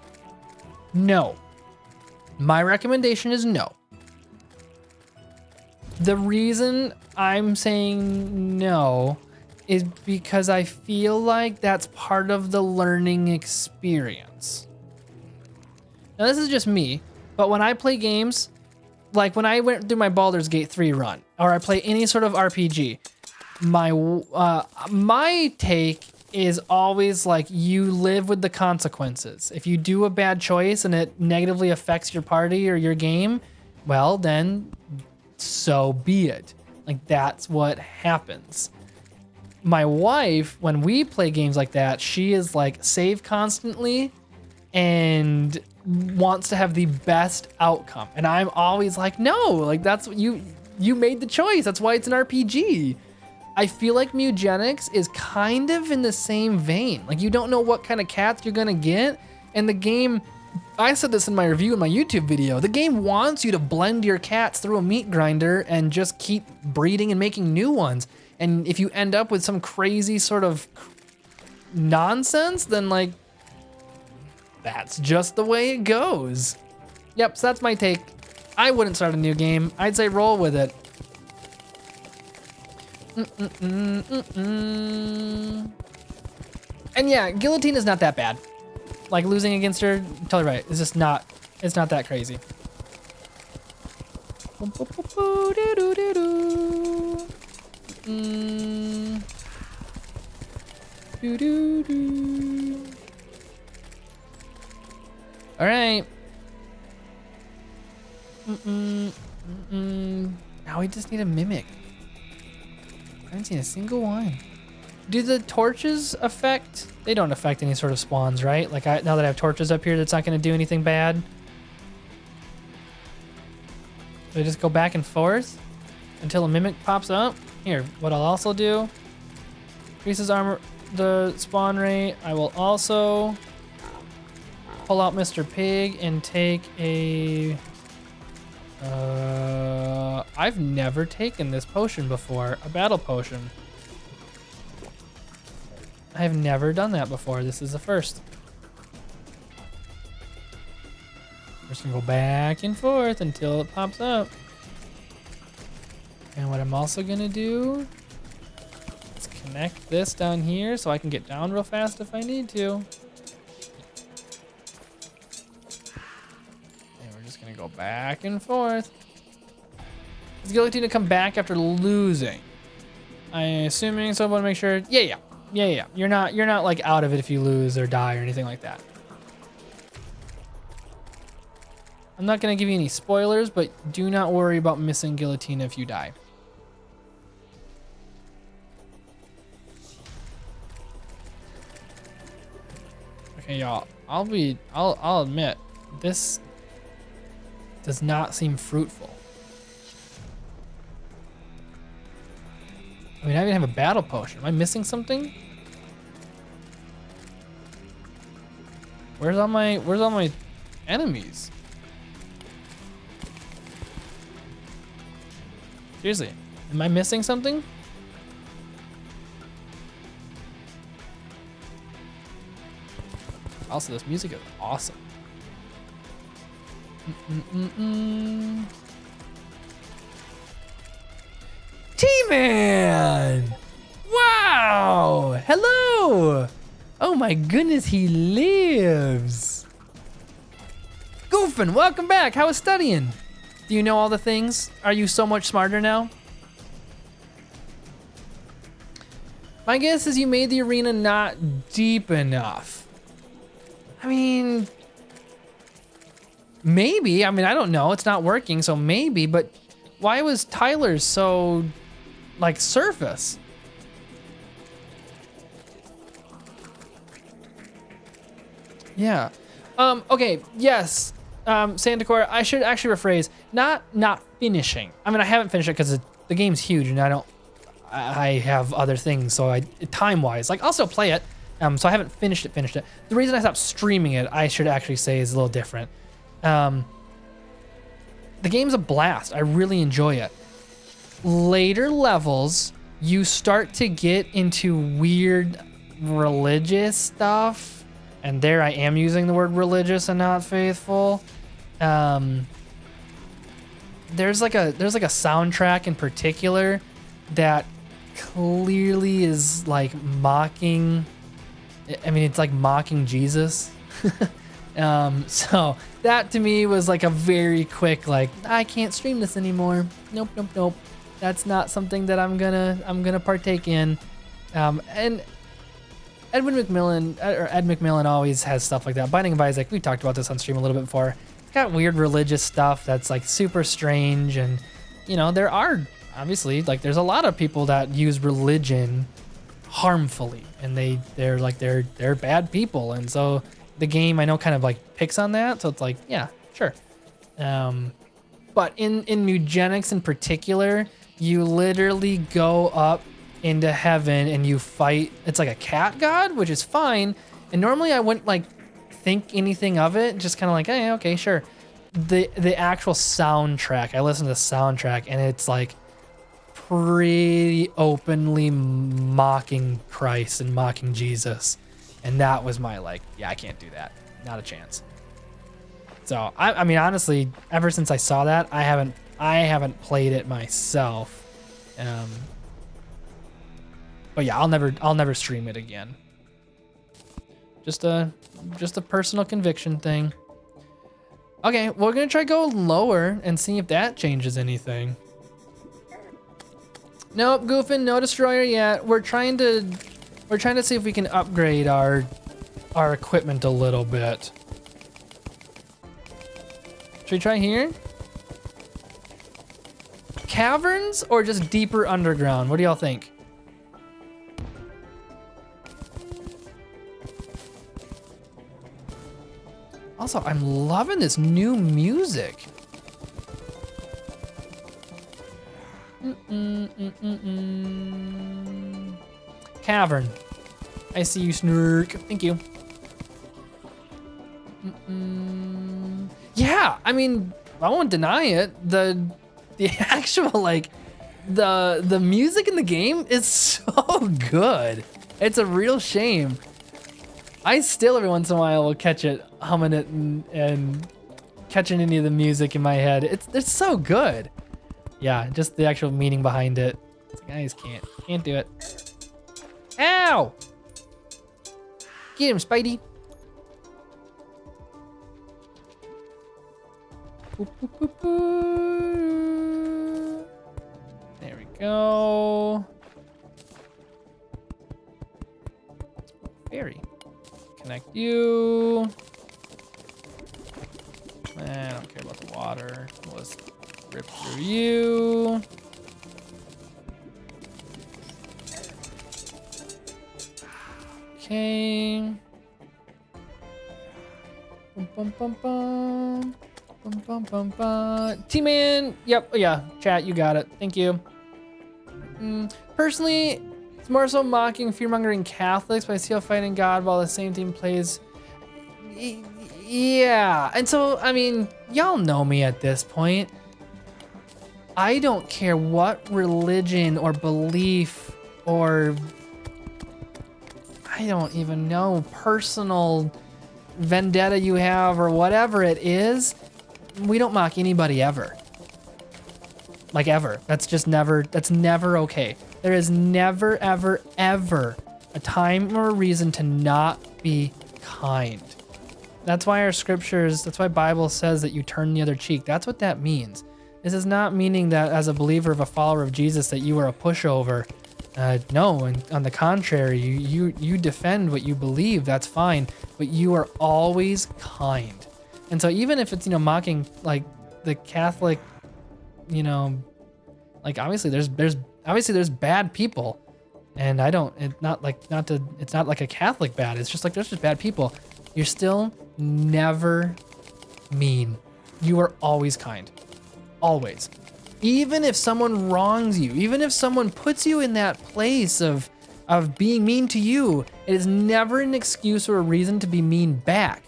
No. My recommendation is no. The reason I'm saying no is because I feel like that's part of the learning experience. Now this is just me, but when I play games, like when I went through my Baldur's Gate 3 run, or I play any sort of RPG, my take is always like you live with the consequences. If you do a bad choice and it negatively affects your party or your game, well then, so be it. Like that's what happens. My wife, when we play games like that, she is like save constantly and wants to have the best outcome. And I'm always like, no, like that's what you made the choice. That's why it's an RPG. I feel like Mugenics is kind of in the same vein. Like you don't know what kind of cats you're gonna get. And the game, I said this in my review in my YouTube video, the game wants you to blend your cats through a meat grinder and just keep breeding and making new ones. And if you end up with some crazy sort of nonsense, then like, that's just the way it goes. Yep, so that's my take. I wouldn't start a new game. I'd say roll with it. And yeah, Guillotine is not that bad. Like losing against her, totally right. It's just not, it's not that crazy. All right. Now we just need a mimic. I haven't seen a single one. Do the torches affect? They don't affect any sort of spawns, right? Like now that I have torches up here, that's not going to do anything bad. So I just go back and forth until a mimic pops up. Here, what I'll also do, increases armor, the spawn rate. I will also pull out Mr. Pig and take a, I've never taken this potion before, a battle potion. I've never done that before. This is the first. We're just gonna go back and forth until it pops up. And what I'm also gonna do is connect this down here so I can get down real fast if I need to. And we're just gonna go back and forth. Is Guillotine to come back after losing? I'm assuming, so I want to make sure. Yeah. You're not like out of it if you lose or die or anything like that. I'm not gonna give you any spoilers, but do not worry about missing Guillotine if you die. Okay, y'all. I'll admit, this does not seem fruitful. I mean, I even have a battle potion. Am I missing something? Where's all my enemies? Seriously, am I missing something? Also, this music is awesome. T-Man! Wow! Hello! Oh my goodness, he lives! Goofin, welcome back. How was studying? Do you know all the things? Are you so much smarter now? My guess is you made the arena not deep enough. I mean, maybe. I mean, I don't know. It's not working, so maybe. But why was Tyler's so, like, surface? Yeah. Okay, yes. Santa Cora, I should actually rephrase, not finishing. I mean, I haven't finished it because the game's huge and I have other things, so time-wise, like, I'll still play it. So I haven't finished it. The reason I stopped streaming it, I should actually say, is a little different. The game's a blast. I really enjoy it. Later levels, you start to get into weird religious stuff. And there I am using the word religious and not faithful. There's like a soundtrack in particular that clearly is like mocking. I mean, it's like mocking Jesus. So that to me was like a very quick, like, I can't stream this anymore. Nope. That's not something that I'm gonna partake in. And Ed McMillan always has stuff like that. Binding of Isaac, we talked about this on stream a little bit before. It's got weird religious stuff that's like super strange, and you know, there are obviously, like, there's a lot of people that use religion harmfully, and they're bad people, and so the game, I know, kind of like picks on that. So it's like, yeah, sure. But in Mugenics in particular, you literally go up into heaven and you fight. It's like a cat god, which is fine. And normally I wouldn't like think anything of it, just kind of like, hey, okay, sure. The actual soundtrack, I listen to the soundtrack, and it's like pretty openly mocking Christ and mocking Jesus. And that was my, like, yeah, I can't do that. Not a chance. So I mean, honestly, ever since I saw that, I haven't played it myself. But yeah, I'll never stream it again. Just a personal conviction thing. Okay, we're gonna try go lower and see if that changes anything. Nope, Goofin, no destroyer yet. We're trying to see if we can upgrade our equipment a little bit. Should we try here? Caverns or just deeper underground? What do y'all think? Also, I'm loving this new music. Cavern. I see you, Snurk. Thank you. Yeah, I mean, I won't deny it. The actual, like, the music in the game is so good. It's a real shame. I still every once in a while will catch it humming it and catching any of the music in my head. It's so good. Yeah, just the actual meaning behind it. It's like, I just can't do it. Ow! Get him, Spidey. Boop, boop, boop, boop. There we go. Fairy. Connect you. I don't care about the water. Let's rip through you. Okay. Bum, bum, bum, bum. Bum, bum, bum, bum. T-Man. Yep. Oh, yeah. Chat, you got it. Thank you. Personally, it's more so mocking, fear-mongering Catholics, but I see how fighting God while the same team plays. Yeah. And so, I mean, y'all know me at this point. I don't care what religion or belief or, I don't even know, personal vendetta you have or whatever it is. We don't mock anybody ever. Like, ever. That's never okay. There is never, ever, ever a time or a reason to not be kind. That's why our scriptures, that's why Bible says that you turn the other cheek. That's what that means. This is not meaning that as a believer of a follower of Jesus that you are a pushover. No, and on the contrary, you defend what you believe. That's fine, but you are always kind. And so even if it's mocking like the Catholic, like obviously there's bad people, and it's not like a Catholic bad. It's just like there's just bad people. You're still never mean. You are always kind, always. Even if someone wrongs you, even if someone puts you in that place of being mean to you, it is never an excuse or a reason to be mean back.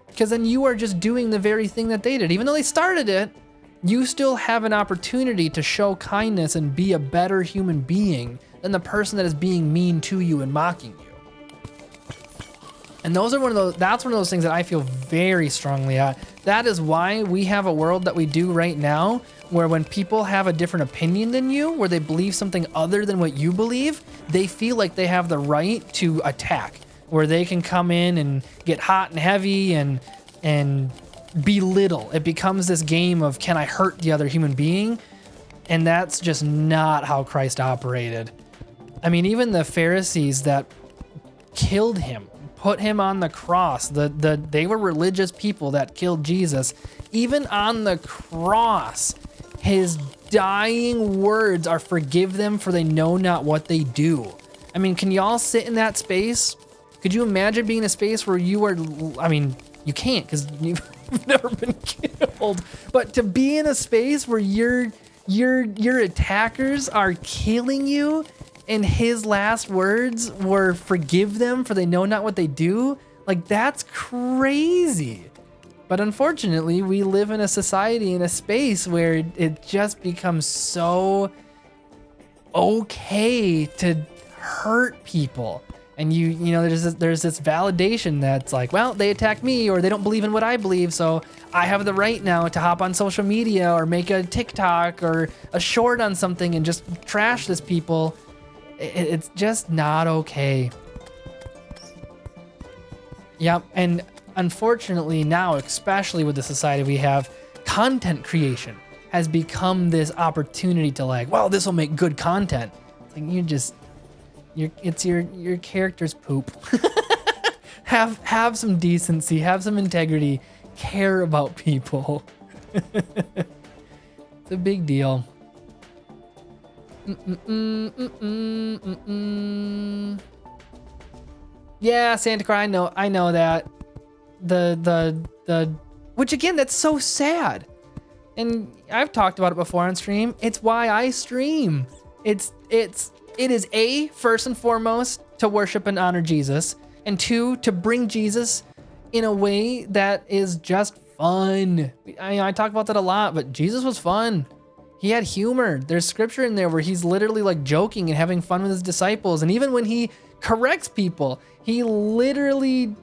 Because then you are just doing the very thing that they did. Even though they started it, you still have an opportunity to show kindness and be a better human being than the person that is being mean to you and mocking you. And that's one of those things that I feel very strongly at. That is why we have a world that we do right now, where when people have a different opinion than you, where they believe something other than what you believe, they feel like they have the right to attack, where they can come in and get hot and heavy and belittle. It becomes this game of, can I hurt the other human being? And that's just not how Christ operated. I mean, even the Pharisees that killed him, put him on the cross, they were religious people that killed Jesus. Even on the cross, his dying words are, forgive them for they know not what they do. I mean, can y'all sit in that space? Could you imagine being in a space where you are, I mean, you can't because you've never been killed, but to be in a space where your attackers are killing you and his last words were, forgive them for they know not what they do, like that's crazy. But unfortunately, we live in a society, in a space where it just becomes so okay to hurt people. And there's this validation that's like, well, they attacked me or they don't believe in what I believe, so I have the right now to hop on social media or make a TikTok or a short on something and just trash this people. It's just not okay. Yep, and unfortunately now, especially with the society we have, content creation has become this opportunity to like, well, this will make good content. It's like your character's poop. have some decency, have some integrity, care about people. It's a big deal. Yeah, Santa Claus, I know that. The which again, that's so sad. And I've talked about it before on stream. It's why I stream. It is first and foremost to worship and honor Jesus, and two, to bring Jesus in a way that is just fun. I talk about that a lot, but Jesus was fun. He had humor. There's scripture in there where he's literally like joking and having fun with his disciples. And even when he corrects people, he literally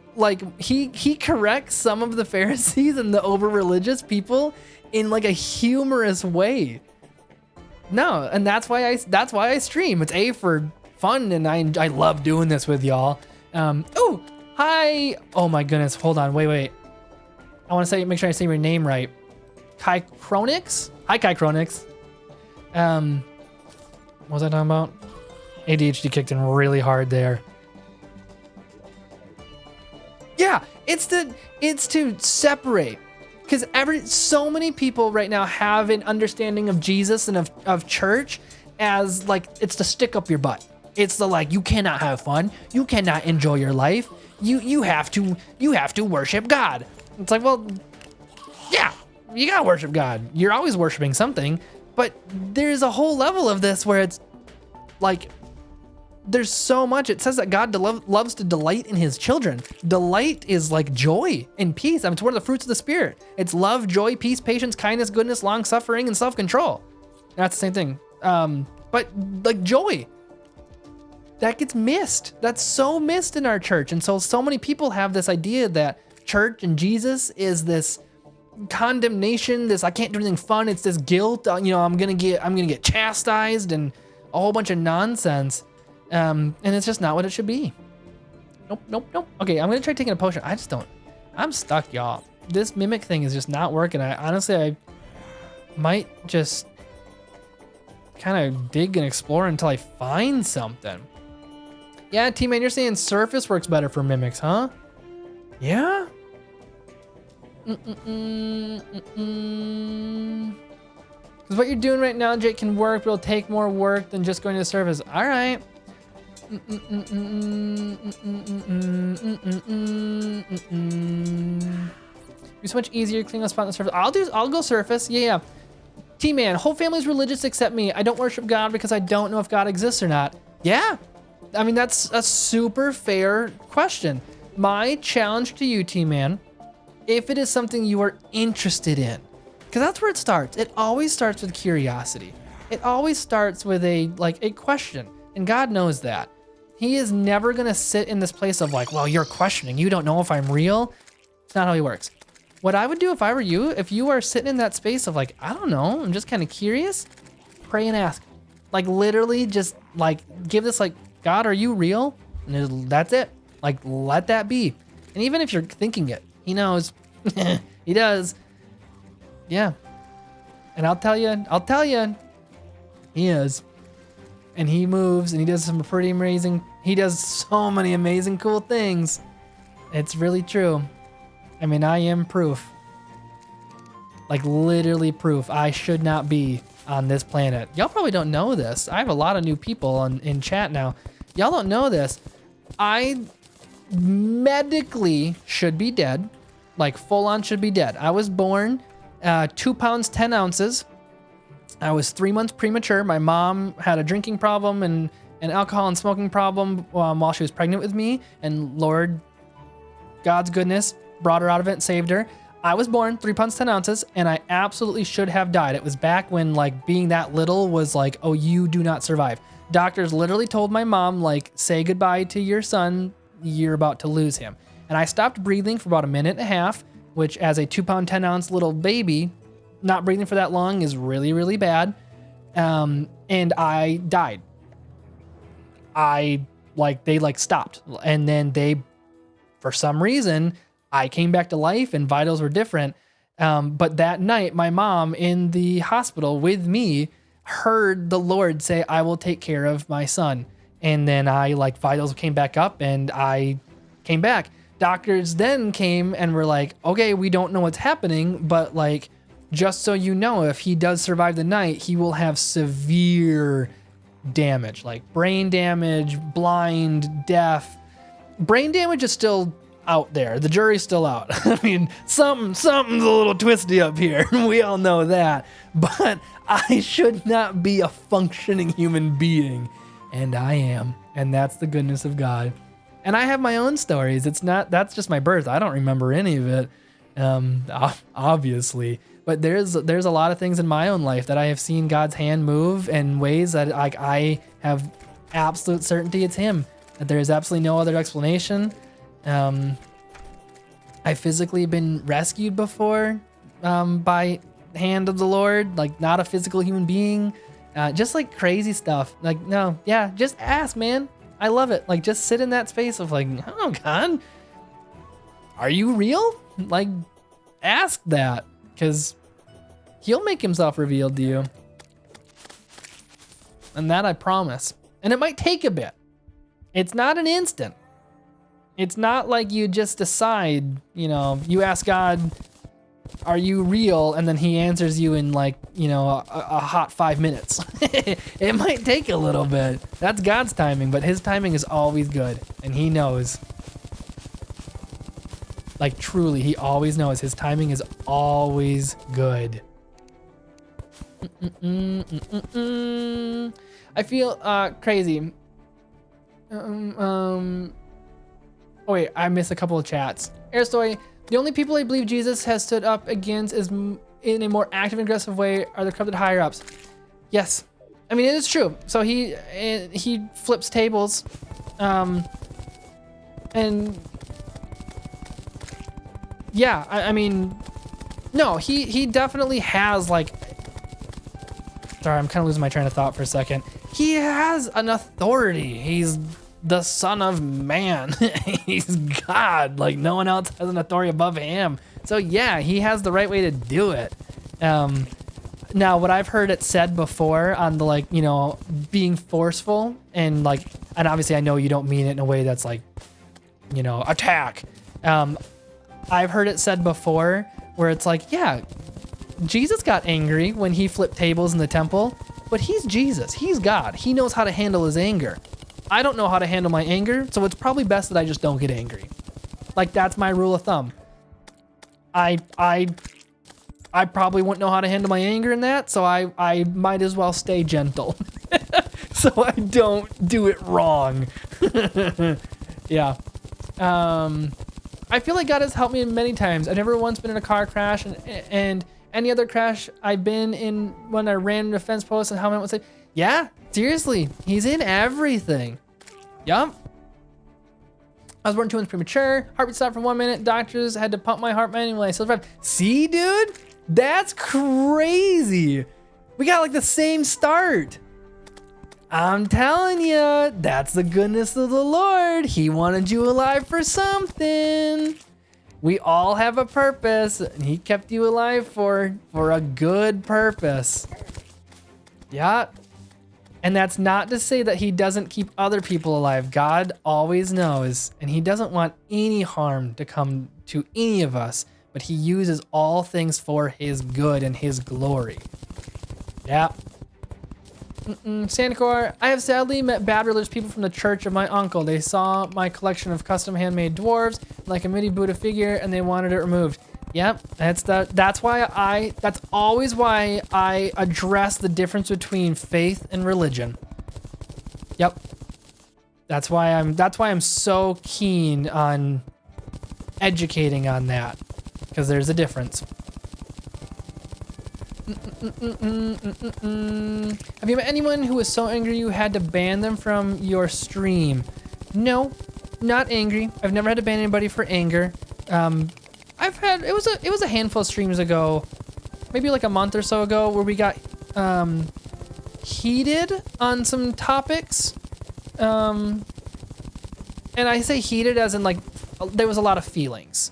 he corrects some of the Pharisees and the over-religious people in like a humorous way. No, and that's why I stream. It's for fun, and I love doing this with y'all. Oh, hi. Oh my goodness. Hold on. Wait. I want to make sure I say your name right. Kai Chronix? Hi, Kai Chronix. What was I talking about? ADHD kicked in really hard there. Yeah, it's to separate, because so many people right now have an understanding of Jesus and of church as like it's to stick up your butt. It's the like, you cannot have fun, you cannot enjoy your life, you have to worship God. It's like, well, yeah, you gotta worship God. You're always worshiping something, but there's a whole level of this where it's like, there's so much. It says that God loves to delight in his children. Delight is like joy and peace. I mean, it's one of the fruits of the Spirit. It's love, joy, peace, patience, kindness, goodness, long suffering, and self-control. That's the same thing. But like joy, that gets missed. That's so missed in our church. And so many people have this idea that church and Jesus is this condemnation, this I can't do anything fun, it's this guilt, I'm gonna get chastised and a whole bunch of nonsense. And it's just not what it should be. Nope. Okay, I'm gonna try taking a potion. I I'm stuck, y'all. This mimic thing is just not working. I might just kind of dig and explore until I find something. Yeah, T-Man, you're saying surface works better for mimics, huh? Yeah? Because what you're doing right now, Jake, can work, but it'll take more work than just going to the surface. All right. Be so much easier to clean a spot on the surface. I'll go surface. Yeah. T-Man, whole family's religious except me. I don't worship God because I don't know if God exists or not. Yeah. I mean, that's a super fair question. My challenge to you, T-Man, if it is something you are interested in, because that's where it starts. It always starts with curiosity. It always starts with a question, and God knows that. He is never gonna sit in this place of like, well, you're questioning. You don't know if I'm real. It's not how he works. What I would do if I were you, if you are sitting in that space of like, I don't know, I'm just kind of curious, pray and ask. Like literally just like give this like, God, are you real? And that's it. Like let that be. And even if you're thinking it, he knows. He does. Yeah. And I'll tell you, he is. And he moves and he does some pretty amazing, he does so many amazing cool things. It's really true. I mean, I am proof. Like literally proof. I should not be on this planet. Y'all probably don't know this. I have a lot of new people in chat now. Y'all don't know this. I medically should be dead. Like full on should be dead. I was born 2 pounds, 10 ounces. I was 3 months premature. My mom had a drinking problem and an alcohol and smoking problem while she was pregnant with me. And Lord, God's goodness, brought her out of it and saved her. I was born 3 pounds, 10 ounces, and I absolutely should have died. It was back when like being that little was like, oh, you do not survive. Doctors literally told my mom, like, say goodbye to your son. You're about to lose him. And I stopped breathing for about a minute and a half, which as a 2 pound, 10 ounce little baby, not breathing for that long is really, really bad. And I died. They stopped. And then for some reason, I came back to life and vitals were different. But that night, my mom in the hospital with me heard the Lord say, I will take care of my son. And then vitals came back up and I came back. Doctors then came and were like, okay, we don't know what's happening, but like, just so you know, if he does survive the night, he will have severe damage, like brain damage, blind, deaf. Brain damage is still out there. The jury's still out. I mean, something's a little twisty up here. We all know that. But I should not be a functioning human being. And I am. And that's the goodness of God. And I have my own stories. That's just my birth. I don't remember any of it, obviously. But there's a lot of things in my own life that I have seen God's hand move in ways that I have absolute certainty it's him. That there is absolutely no other explanation. I've physically been rescued before by hand of the Lord, like not a physical human being. Just like crazy stuff. Like, no, yeah, just ask, man. I love it. Like, just sit in that space of like, oh God, are you real? Like, ask that, because he'll make himself revealed to you. And that I promise. And it might take a bit. It's not an instant. It's not like you just decide, you ask God, are you real? And then he answers you in like, a hot 5 minutes. It might take a little bit. That's God's timing, but his timing is always good. And he knows. Like truly, he always knows his timing is always good. I feel crazy. Oh wait, I missed a couple of chats. Airstoy, the only people I believe Jesus has stood up against is in a more active and aggressive way are the corrupted higher ups. Yes, I mean it is true. So he flips tables, and yeah, I mean, no, he definitely has like. Sorry, I'm kind of losing my train of thought for a second. He has an authority. He's the Son of Man. He's God. Like no one else has an authority above him. So yeah, he has the right way to do it. Now, what I've heard it said before on the like, you know, being forceful and like, and obviously I know you don't mean it in a way that's like, you know, attack. I've heard it said before where it's like, yeah, Jesus got angry when he flipped tables in the temple, but he's Jesus. He's God. He knows how to handle his anger. I don't know how to handle my anger, so it's probably best that I just don't get angry. Like that's my rule of thumb. I probably wouldn't know how to handle my anger in that, so I might as well stay gentle. So I don't do it wrong. Yeah. I feel like God has helped me many times. I've never once been in a car crash, and any other crash I've been in when I ran into a fence post and helmet would say, yeah, seriously, he's in everything. Yup. I was born 2 months premature. Heartbeat stopped for 1 minute. Doctors had to pump my heart manually. I still survived. See, dude? That's crazy. We got like the same start. I'm telling you, that's the goodness of the Lord. He wanted you alive for something. We all have a purpose, and he kept you alive for a good purpose. Yeah. And that's not to say that he doesn't keep other people alive. God always knows, and he doesn't want any harm to come to any of us, but he uses all things for his good and his glory. Yeah. Sandcore, I have sadly met bad religious people from the church of my uncle. They saw my collection of custom handmade dwarves, like a mini Buddha figure, and they wanted it removed. Yep, that's always why I address the difference between faith and religion. Yep. That's why I'm so keen on educating on that, because there's a difference. Have you met anyone who was so angry you had to ban them from your stream? No, not angry. I've never had to ban anybody for anger. I've had, it was a handful of streams ago, maybe like a month or so ago, where we got heated on some topics. And I say heated as in like there was a lot of feelings.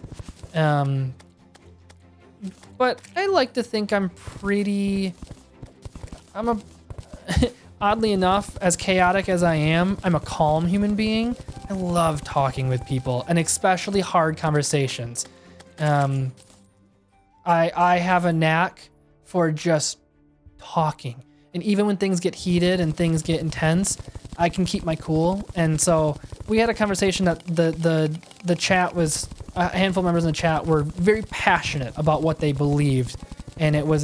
But I like to think I'm oddly enough, as chaotic as I am, I'm a calm human being. I love talking with people, and especially hard conversations. I have a knack for just talking. And even when things get heated and things get intense, I can keep my cool. And so we had a conversation that the chat was, a handful of members in the chat were very passionate about what they believed, and it was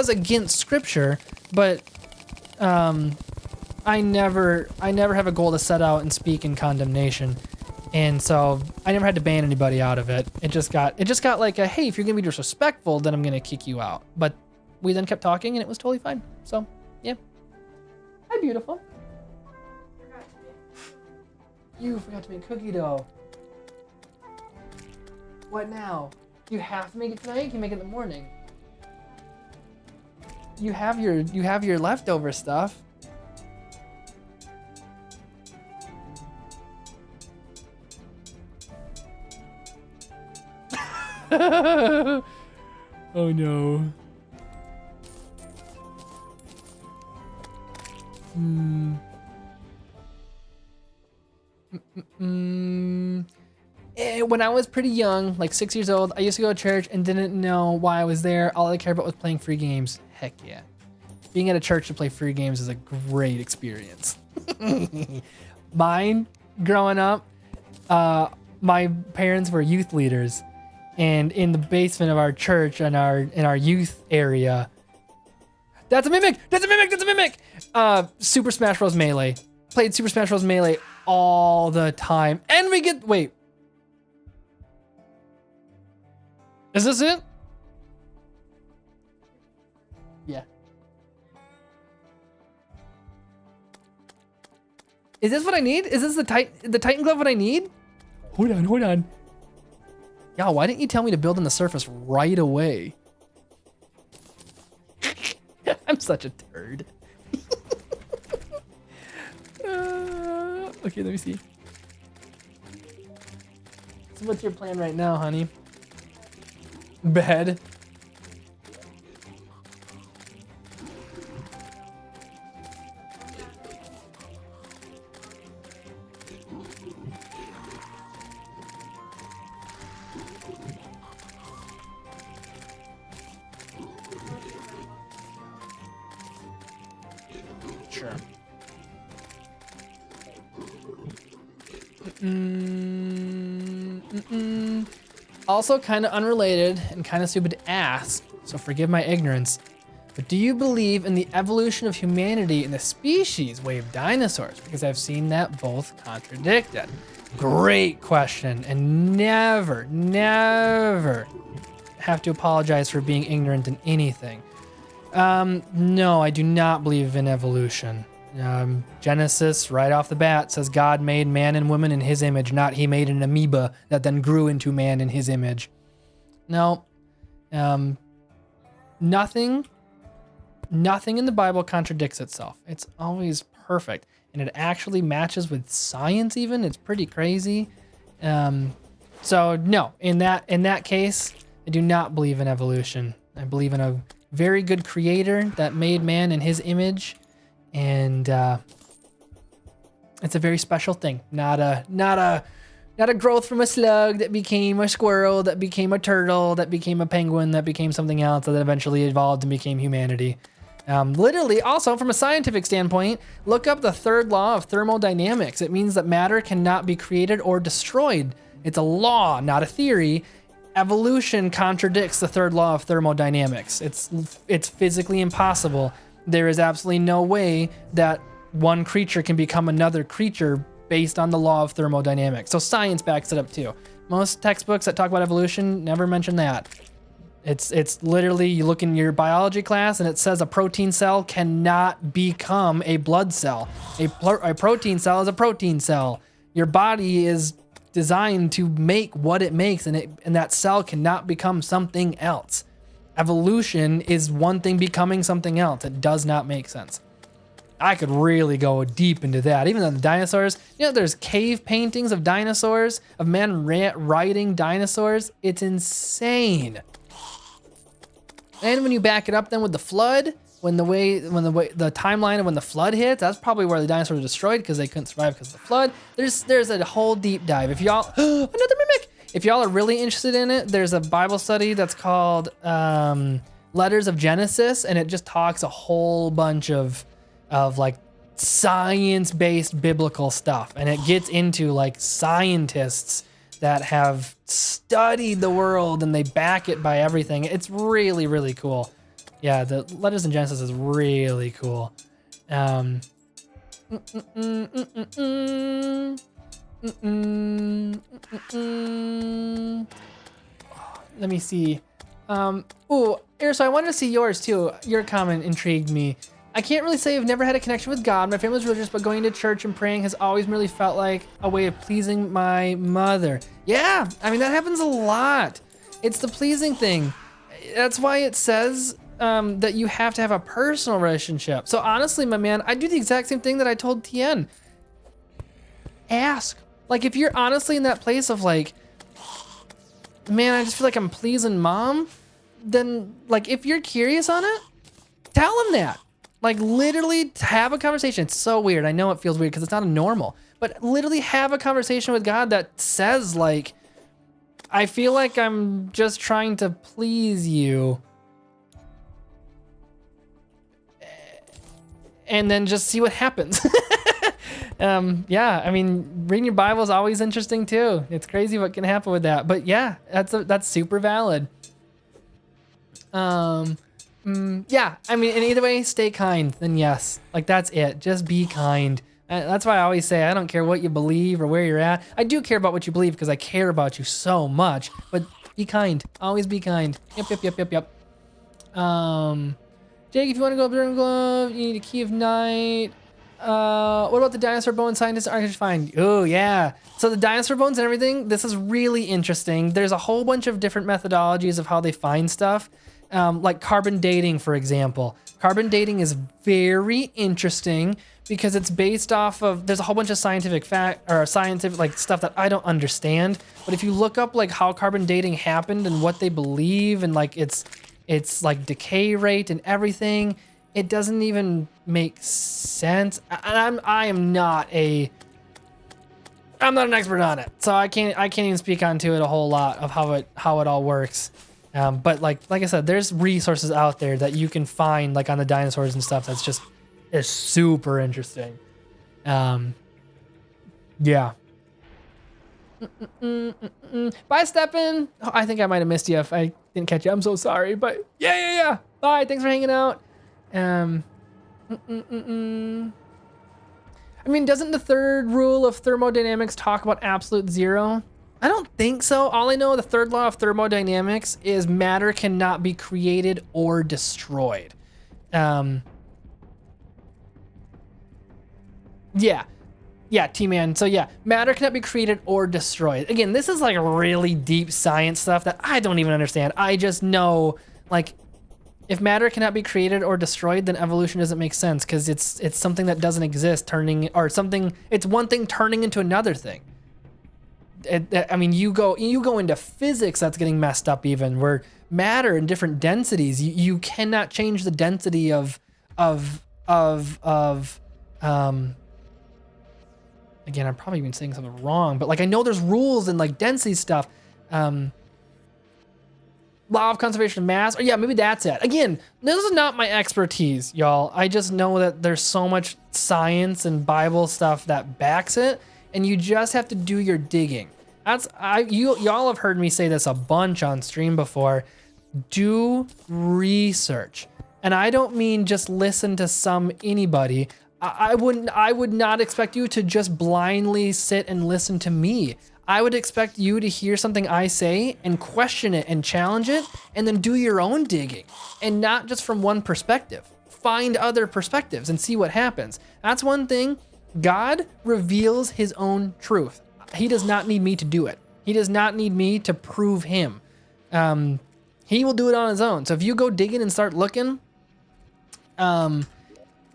against scripture, but I never have a goal to set out and speak in condemnation, and so I never had to ban anybody out of it. It just got like a, hey, if you're gonna be disrespectful, then I'm gonna kick you out. But we then kept talking, and it was totally fine. So yeah. Hi, beautiful. You forgot to make cookie dough. What now? You have to make it tonight? You can make it in the morning. You have your leftover stuff. Oh no. When I was pretty young, like 6 years old, I used to go to church and didn't know why I was there. All I cared about was playing free games. Heck yeah. Being at a church to play free games is a great experience. Mine, growing up, my parents were youth leaders, and in the basement of our church in our youth area, that's a mimic! That's a mimic! That's a mimic! Super Smash Bros. Melee. Played Super Smash Bros. Melee all the time. And we get, wait. Is this it? Yeah. Is this what I need? Is this the Titan glove what I need? Hold on. Y'all, why didn't you tell me to build on the surface right away? I'm such a turd. Okay, let me see. So what's your plan right now, honey? Bed. Sure. Also kind of unrelated and kind of stupid to ask, so forgive my ignorance, but do you believe in the evolution of humanity in the species way of dinosaurs? Because I've seen that both contradicted. Great question, and never have to apologize for being ignorant in anything. No, I do not believe in evolution. Genesis, right off the bat, says God made man and woman in his image, not he made an amoeba that then grew into man in his image. No, nothing in the Bible contradicts itself. It's always perfect, and it actually matches with science even. It's pretty crazy. So no, in that case, I do not believe in evolution. I believe in a very good creator that made man in his image, and it's a very special thing. Not a growth from a slug that became a squirrel, that became a turtle, that became a penguin, that became something else, that eventually evolved and became humanity. Literally, also from a scientific standpoint, look up the third law of thermodynamics. It means that matter cannot be created or destroyed. It's a law, not a theory. Evolution contradicts the third law of thermodynamics. It's physically impossible. There is absolutely no way that one creature can become another creature based on the law of thermodynamics. So science backs it up too. Most textbooks that talk about evolution never mention that. It's literally, you look in your biology class and it says a protein cell cannot become a blood cell. A protein cell is a protein cell. Your body is designed to make what it makes, and that cell cannot become something else. Evolution is one thing becoming something else. It does not make sense. I could really go deep into that. Even on the dinosaurs, there's cave paintings of dinosaurs, of men riding dinosaurs. It's insane. And when you back it up then with the flood, the timeline of when the flood hit, that's probably where the dinosaurs were destroyed, because they couldn't survive because of the flood. There's a whole deep dive. If y'all another mimic. If y'all are really interested in it, there's a Bible study that's called Letters of Genesis, and it just talks a whole bunch of like science-based biblical stuff, and it gets into like scientists that have studied the world and they back it by everything. It's really, really cool. Yeah, the Letters in Genesis is really cool. Let me see. So I wanted to see yours too. Your comment intrigued me. I can't really say I've never had a connection with God. My family's religious, but going to church and praying has always really felt like a way of pleasing my mother. Yeah, I mean, that happens a lot. It's the pleasing thing. That's why it says that you have to have a personal relationship. So honestly, my man, I do the exact same thing that I told Tien. Ask. Like, if you're honestly in that place of like, man, I just feel like I'm pleasing mom, then like, if you're curious on it, tell him that. Like, literally have a conversation. It's so weird. I know it feels weird because it's not a normal, but literally have a conversation with God that says like, I feel like I'm just trying to please you. And then just see what happens. Yeah, I mean, reading your Bible is always interesting too. It's crazy what can happen with that. But yeah, that's super valid. Yeah, I mean, in either way, stay kind, then yes. Like, that's it. Just be kind. That's why I always say I don't care what you believe or where you're at. I do care about what you believe because I care about you so much. But be kind. Always be kind. Yep. Jake, if you want to go up there and glove, you need a key of night. What about the dinosaur bone scientists are going to find? Oh, yeah. So the dinosaur bones and everything, this is really interesting. There's a whole bunch of different methodologies of how they find stuff. like carbon dating, for example. Carbon dating is very interesting because it's based off of, there's a whole bunch of scientific like stuff that I don't understand. But if you look up like how carbon dating happened and what they believe and like it's like decay rate and everything, it doesn't even make sense. I'm not an expert on it, so I can't even speak onto it a whole lot of how it all works. But like I said, there's resources out there that you can find like on the dinosaurs and stuff that's just is super interesting. Yeah. Bye, Steppen. Oh, I think I might have missed you if I didn't catch you. I'm so sorry, but yeah. Bye. Thanks for hanging out. I mean, doesn't the third rule of thermodynamics talk about absolute zero? I don't think so. All I know, the third law of thermodynamics is matter cannot be created or destroyed. Yeah, T-Man. So yeah, matter cannot be created or destroyed. Again, this is like really deep science stuff that I don't even understand. I just know, like, if matter cannot be created or destroyed, then evolution doesn't make sense because it's something that doesn't exist it's one thing turning into another thing. I mean, you go into physics that's getting messed up even, where matter in different densities, you cannot change the density of again, I'm probably even saying something wrong, but like I know there's rules and like density stuff. Law of conservation of mass, or yeah, maybe that's it. Again, this is not my expertise, y'all. I just know that there's so much science and Bible stuff that backs it, and you just have to do your digging. Y'all have heard me say this a bunch on stream before. Do research, and I don't mean just listen to anybody. I would not expect you to just blindly sit and listen to me. I would expect you to hear something I say and question it and challenge it, and then do your own digging, and not just from one perspective. Find other perspectives and see what happens. That's one thing. God reveals his own truth. He does not need me to do it. He does not need me to prove him. He will do it on his own. So if you go digging and start looking,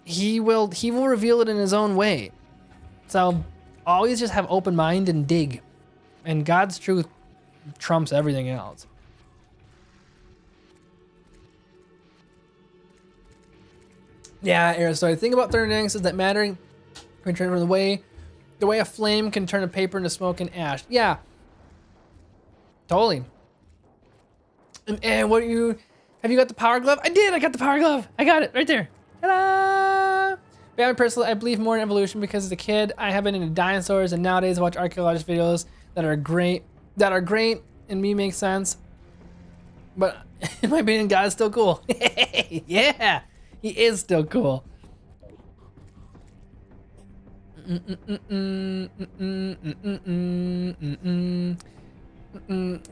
he will reveal it in his own way. So always just have open mind and dig. And God's truth trumps everything else. Yeah, Aaron, so the thing about thermodynamics is that matter can turn from the way a flame can turn a paper into smoke and ash. Yeah. Totally. And have you got the power glove? I did, I got the power glove. I got it right there. Ta-da! Yeah, personally, I believe more in evolution because as a kid, I have been into dinosaurs, and nowadays I watch archaeological videos that are great, and me makes sense. But in my opinion, God is still cool. Yeah, he is still cool.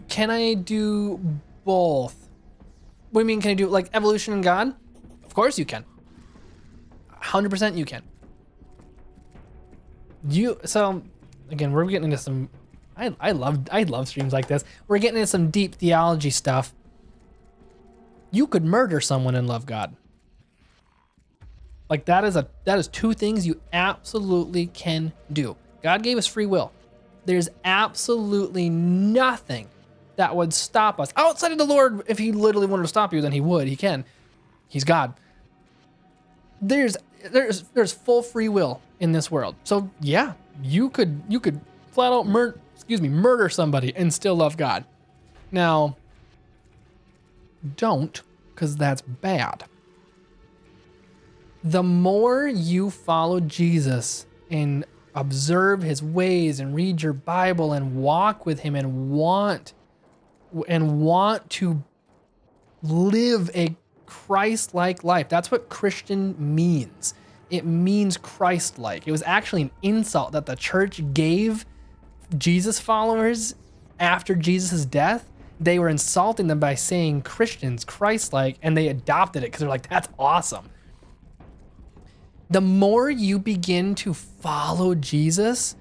Can I do both? What do you mean, can I do like evolution and God? Of course you can. 100% you can. So again, we're getting into some, I love streams like this. We're getting into some deep theology stuff. You could murder someone and love God. Like that is two things you absolutely can do. God gave us free will. There's absolutely nothing that would stop us outside of the Lord. If he literally wanted to stop you, then he would. He can. He's God. There's full free will in this world. So yeah, you could flat out murder somebody and still love God. Now, don't, because that's bad. The more you follow Jesus and observe his ways and read your Bible and walk with him and want to live a Christ-like life. That's what Christian means. It means Christ-like. It was actually an insult that the church gave Jesus followers after Jesus' death. They were insulting them by saying Christians, Christ-like, and they adopted it because they're like, that's awesome. The more you begin to follow Jesus,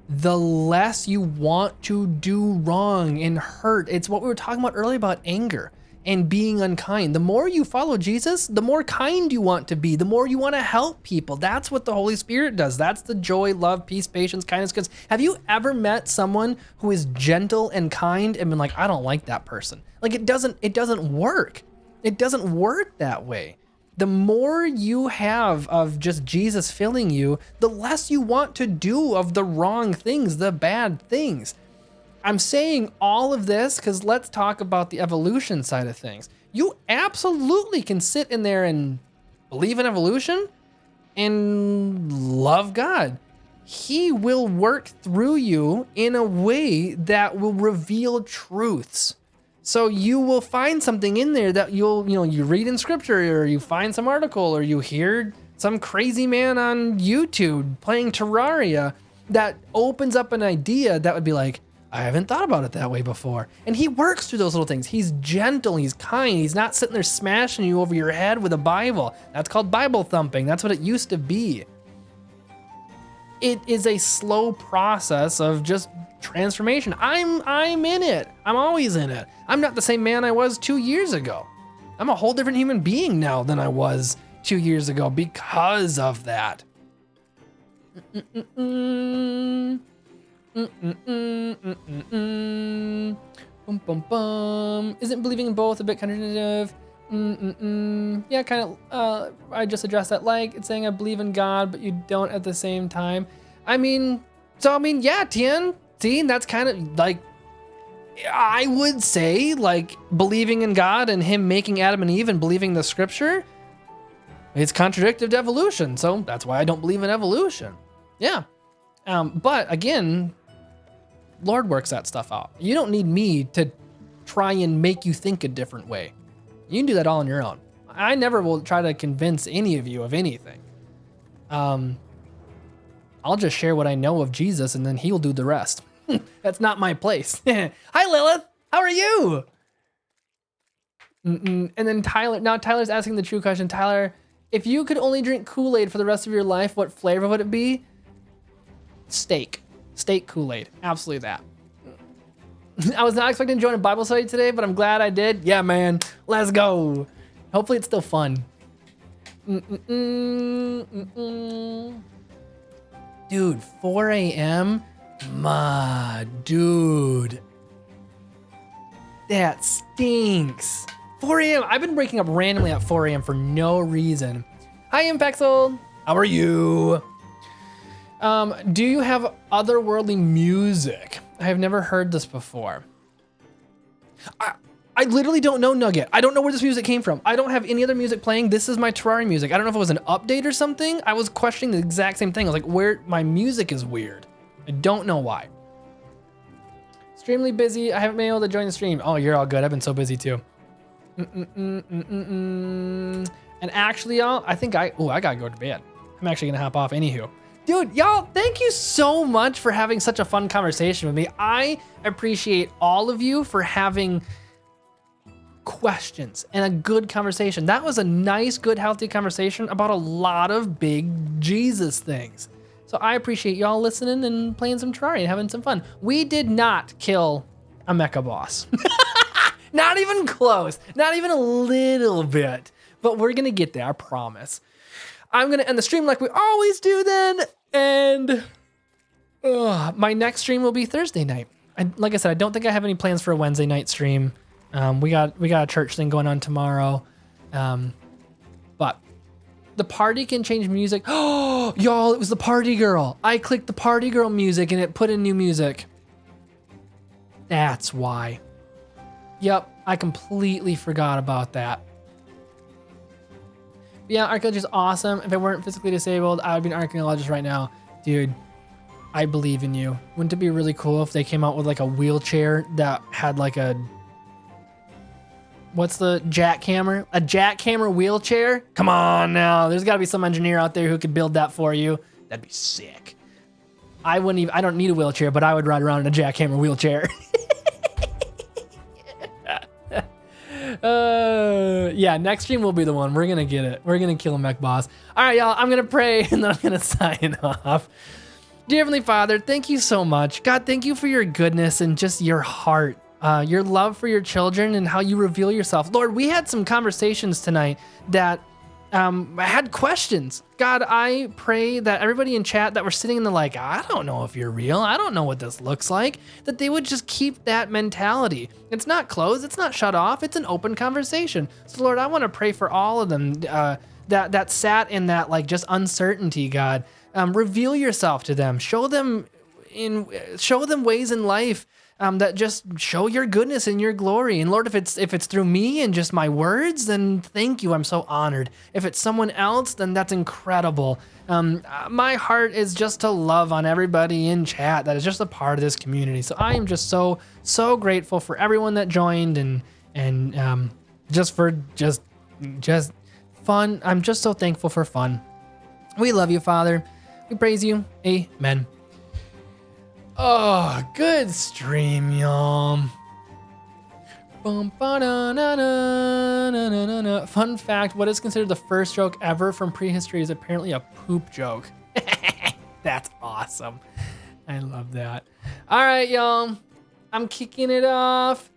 the less you want to do wrong and hurt. It's what we were talking about earlier about anger. and being unkind. The more you follow Jesus, the more kind you want to be, the more you want to help people. That's what the Holy Spirit does. That's the joy, love, peace, patience, kindness, goodness. Have you ever met someone who is gentle and kind and been like, I don't like that person? Like it doesn't work. It doesn't work that way. The more you have of just Jesus filling you, the less you want to do of the wrong things, the bad things. I'm saying all of this because let's talk about the evolution side of things. You absolutely can sit in there and believe in evolution and love God. He will work through you in a way that will reveal truths. So you will find something in there that you read in scripture, or you find some article, or you hear some crazy man on YouTube playing Terraria that opens up an idea that would be like, I haven't thought about it that way before. And he works through those little things. He's gentle, he's kind, he's not sitting there smashing you over your head with a Bible. That's called Bible thumping. That's what it used to be. It is a slow process of just transformation. I'm in it. I'm always in it. I'm not the same man I was 2 years ago. I'm a whole different human being now than I was 2 years ago because of that. Bum, bum, bum. Isn't believing in both a bit counterintuitive? Yeah, kind of. I just addressed that. Like, it's saying I believe in God, but you don't at the same time. Yeah, Tien. See, that's kind of like, I would say, like, believing in God and him making Adam and Eve and believing the scripture, it's contradictive to evolution. So that's why I don't believe in evolution. Yeah. But again, Lord works that stuff out. You don't need me to try and make you think a different way. You can do that all on your own. I never will try to convince any of you of anything. I'll just share what I know of Jesus and then he'll do the rest. That's not my place. Hi, Lilith. How are you? And then Tyler's asking the true question. Tyler, if you could only drink Kool-Aid for the rest of your life, what flavor would it be? Steak Kool-Aid. Absolutely that. I was not expecting to join a Bible study today, but I'm glad I did. Yeah, man. Let's go. Hopefully it's still fun. Dude, 4 a.m.? Dude. That stinks. 4 a.m. I've been waking up randomly at 4 a.m. for no reason. Hi, Impexel. How are you? Do you have otherworldly music? I have never heard this before. I literally don't know, Nugget. I don't know where this music came from. I don't have any other music playing. This is my Terraria music. I don't know if it was an update or something. I was questioning the exact same thing. I was like, where my music is weird. I don't know why. Extremely busy. I haven't been able to join the stream. Oh, you're all good. I've been so busy too. And actually, y'all, I think I gotta go to bed. I'm actually gonna hop off anywho. Dude, y'all, thank you so much for having such a fun conversation with me. I appreciate all of you for having questions and a good conversation. That was a nice, good, healthy conversation about a lot of big Jesus things. So I appreciate y'all listening and playing some Terraria and having some fun. We did not kill a mecha boss. Not even close. Not even a little bit. But we're gonna get there, I promise. I'm gonna end the stream like we always do then. And my next stream will be Thursday night. Like I said, I don't think I have any plans for a Wednesday night stream. We got a church thing going on tomorrow. But the party can change music. Oh, y'all, it was the party girl. I clicked the party girl music and it put in new music. That's why. Yep, I completely forgot about that. Yeah, archaeologist is awesome. If I weren't physically disabled, I would be an archaeologist right now. Dude, I believe in you. Wouldn't it be really cool if they came out with like a wheelchair that had like a... What's the jackhammer? A jackhammer wheelchair? Come on now. There's gotta be some engineer out there who could build that for you. That'd be sick. I don't need a wheelchair, but I would ride around in a jackhammer wheelchair. Yeah, next stream will be the one. We're gonna get it. We're gonna kill a mech boss. All right, y'all, I'm gonna pray and then I'm gonna sign off. Dear Heavenly Father, thank you so much. God, thank you for your goodness and just your heart. your love for your children and how you reveal yourself. Lord, we had some conversations tonight that had questions. God, I pray that everybody in chat that were sitting in the like, I don't know if you're real. I don't know what this looks like. That they would just keep that mentality. It's not closed. It's not shut off. It's an open conversation. So Lord, I want to pray for all of them that sat in that like just uncertainty, God. Reveal yourself to them. Show them ways in life that just show your goodness and your glory. And Lord, if it's through me and just my words, then thank you. I'm so honored. If it's someone else, then that's incredible. My heart is just to love on everybody in chat that is just a part of this community. So I am just so grateful for everyone that joined and just fun. I'm just so thankful for fun. We love you, Father. We praise you. Amen. Oh, good stream, y'all. Fun fact, what is considered the first joke ever from prehistory is apparently a poop joke. That's awesome. I love that. All right, y'all. I'm kicking it off.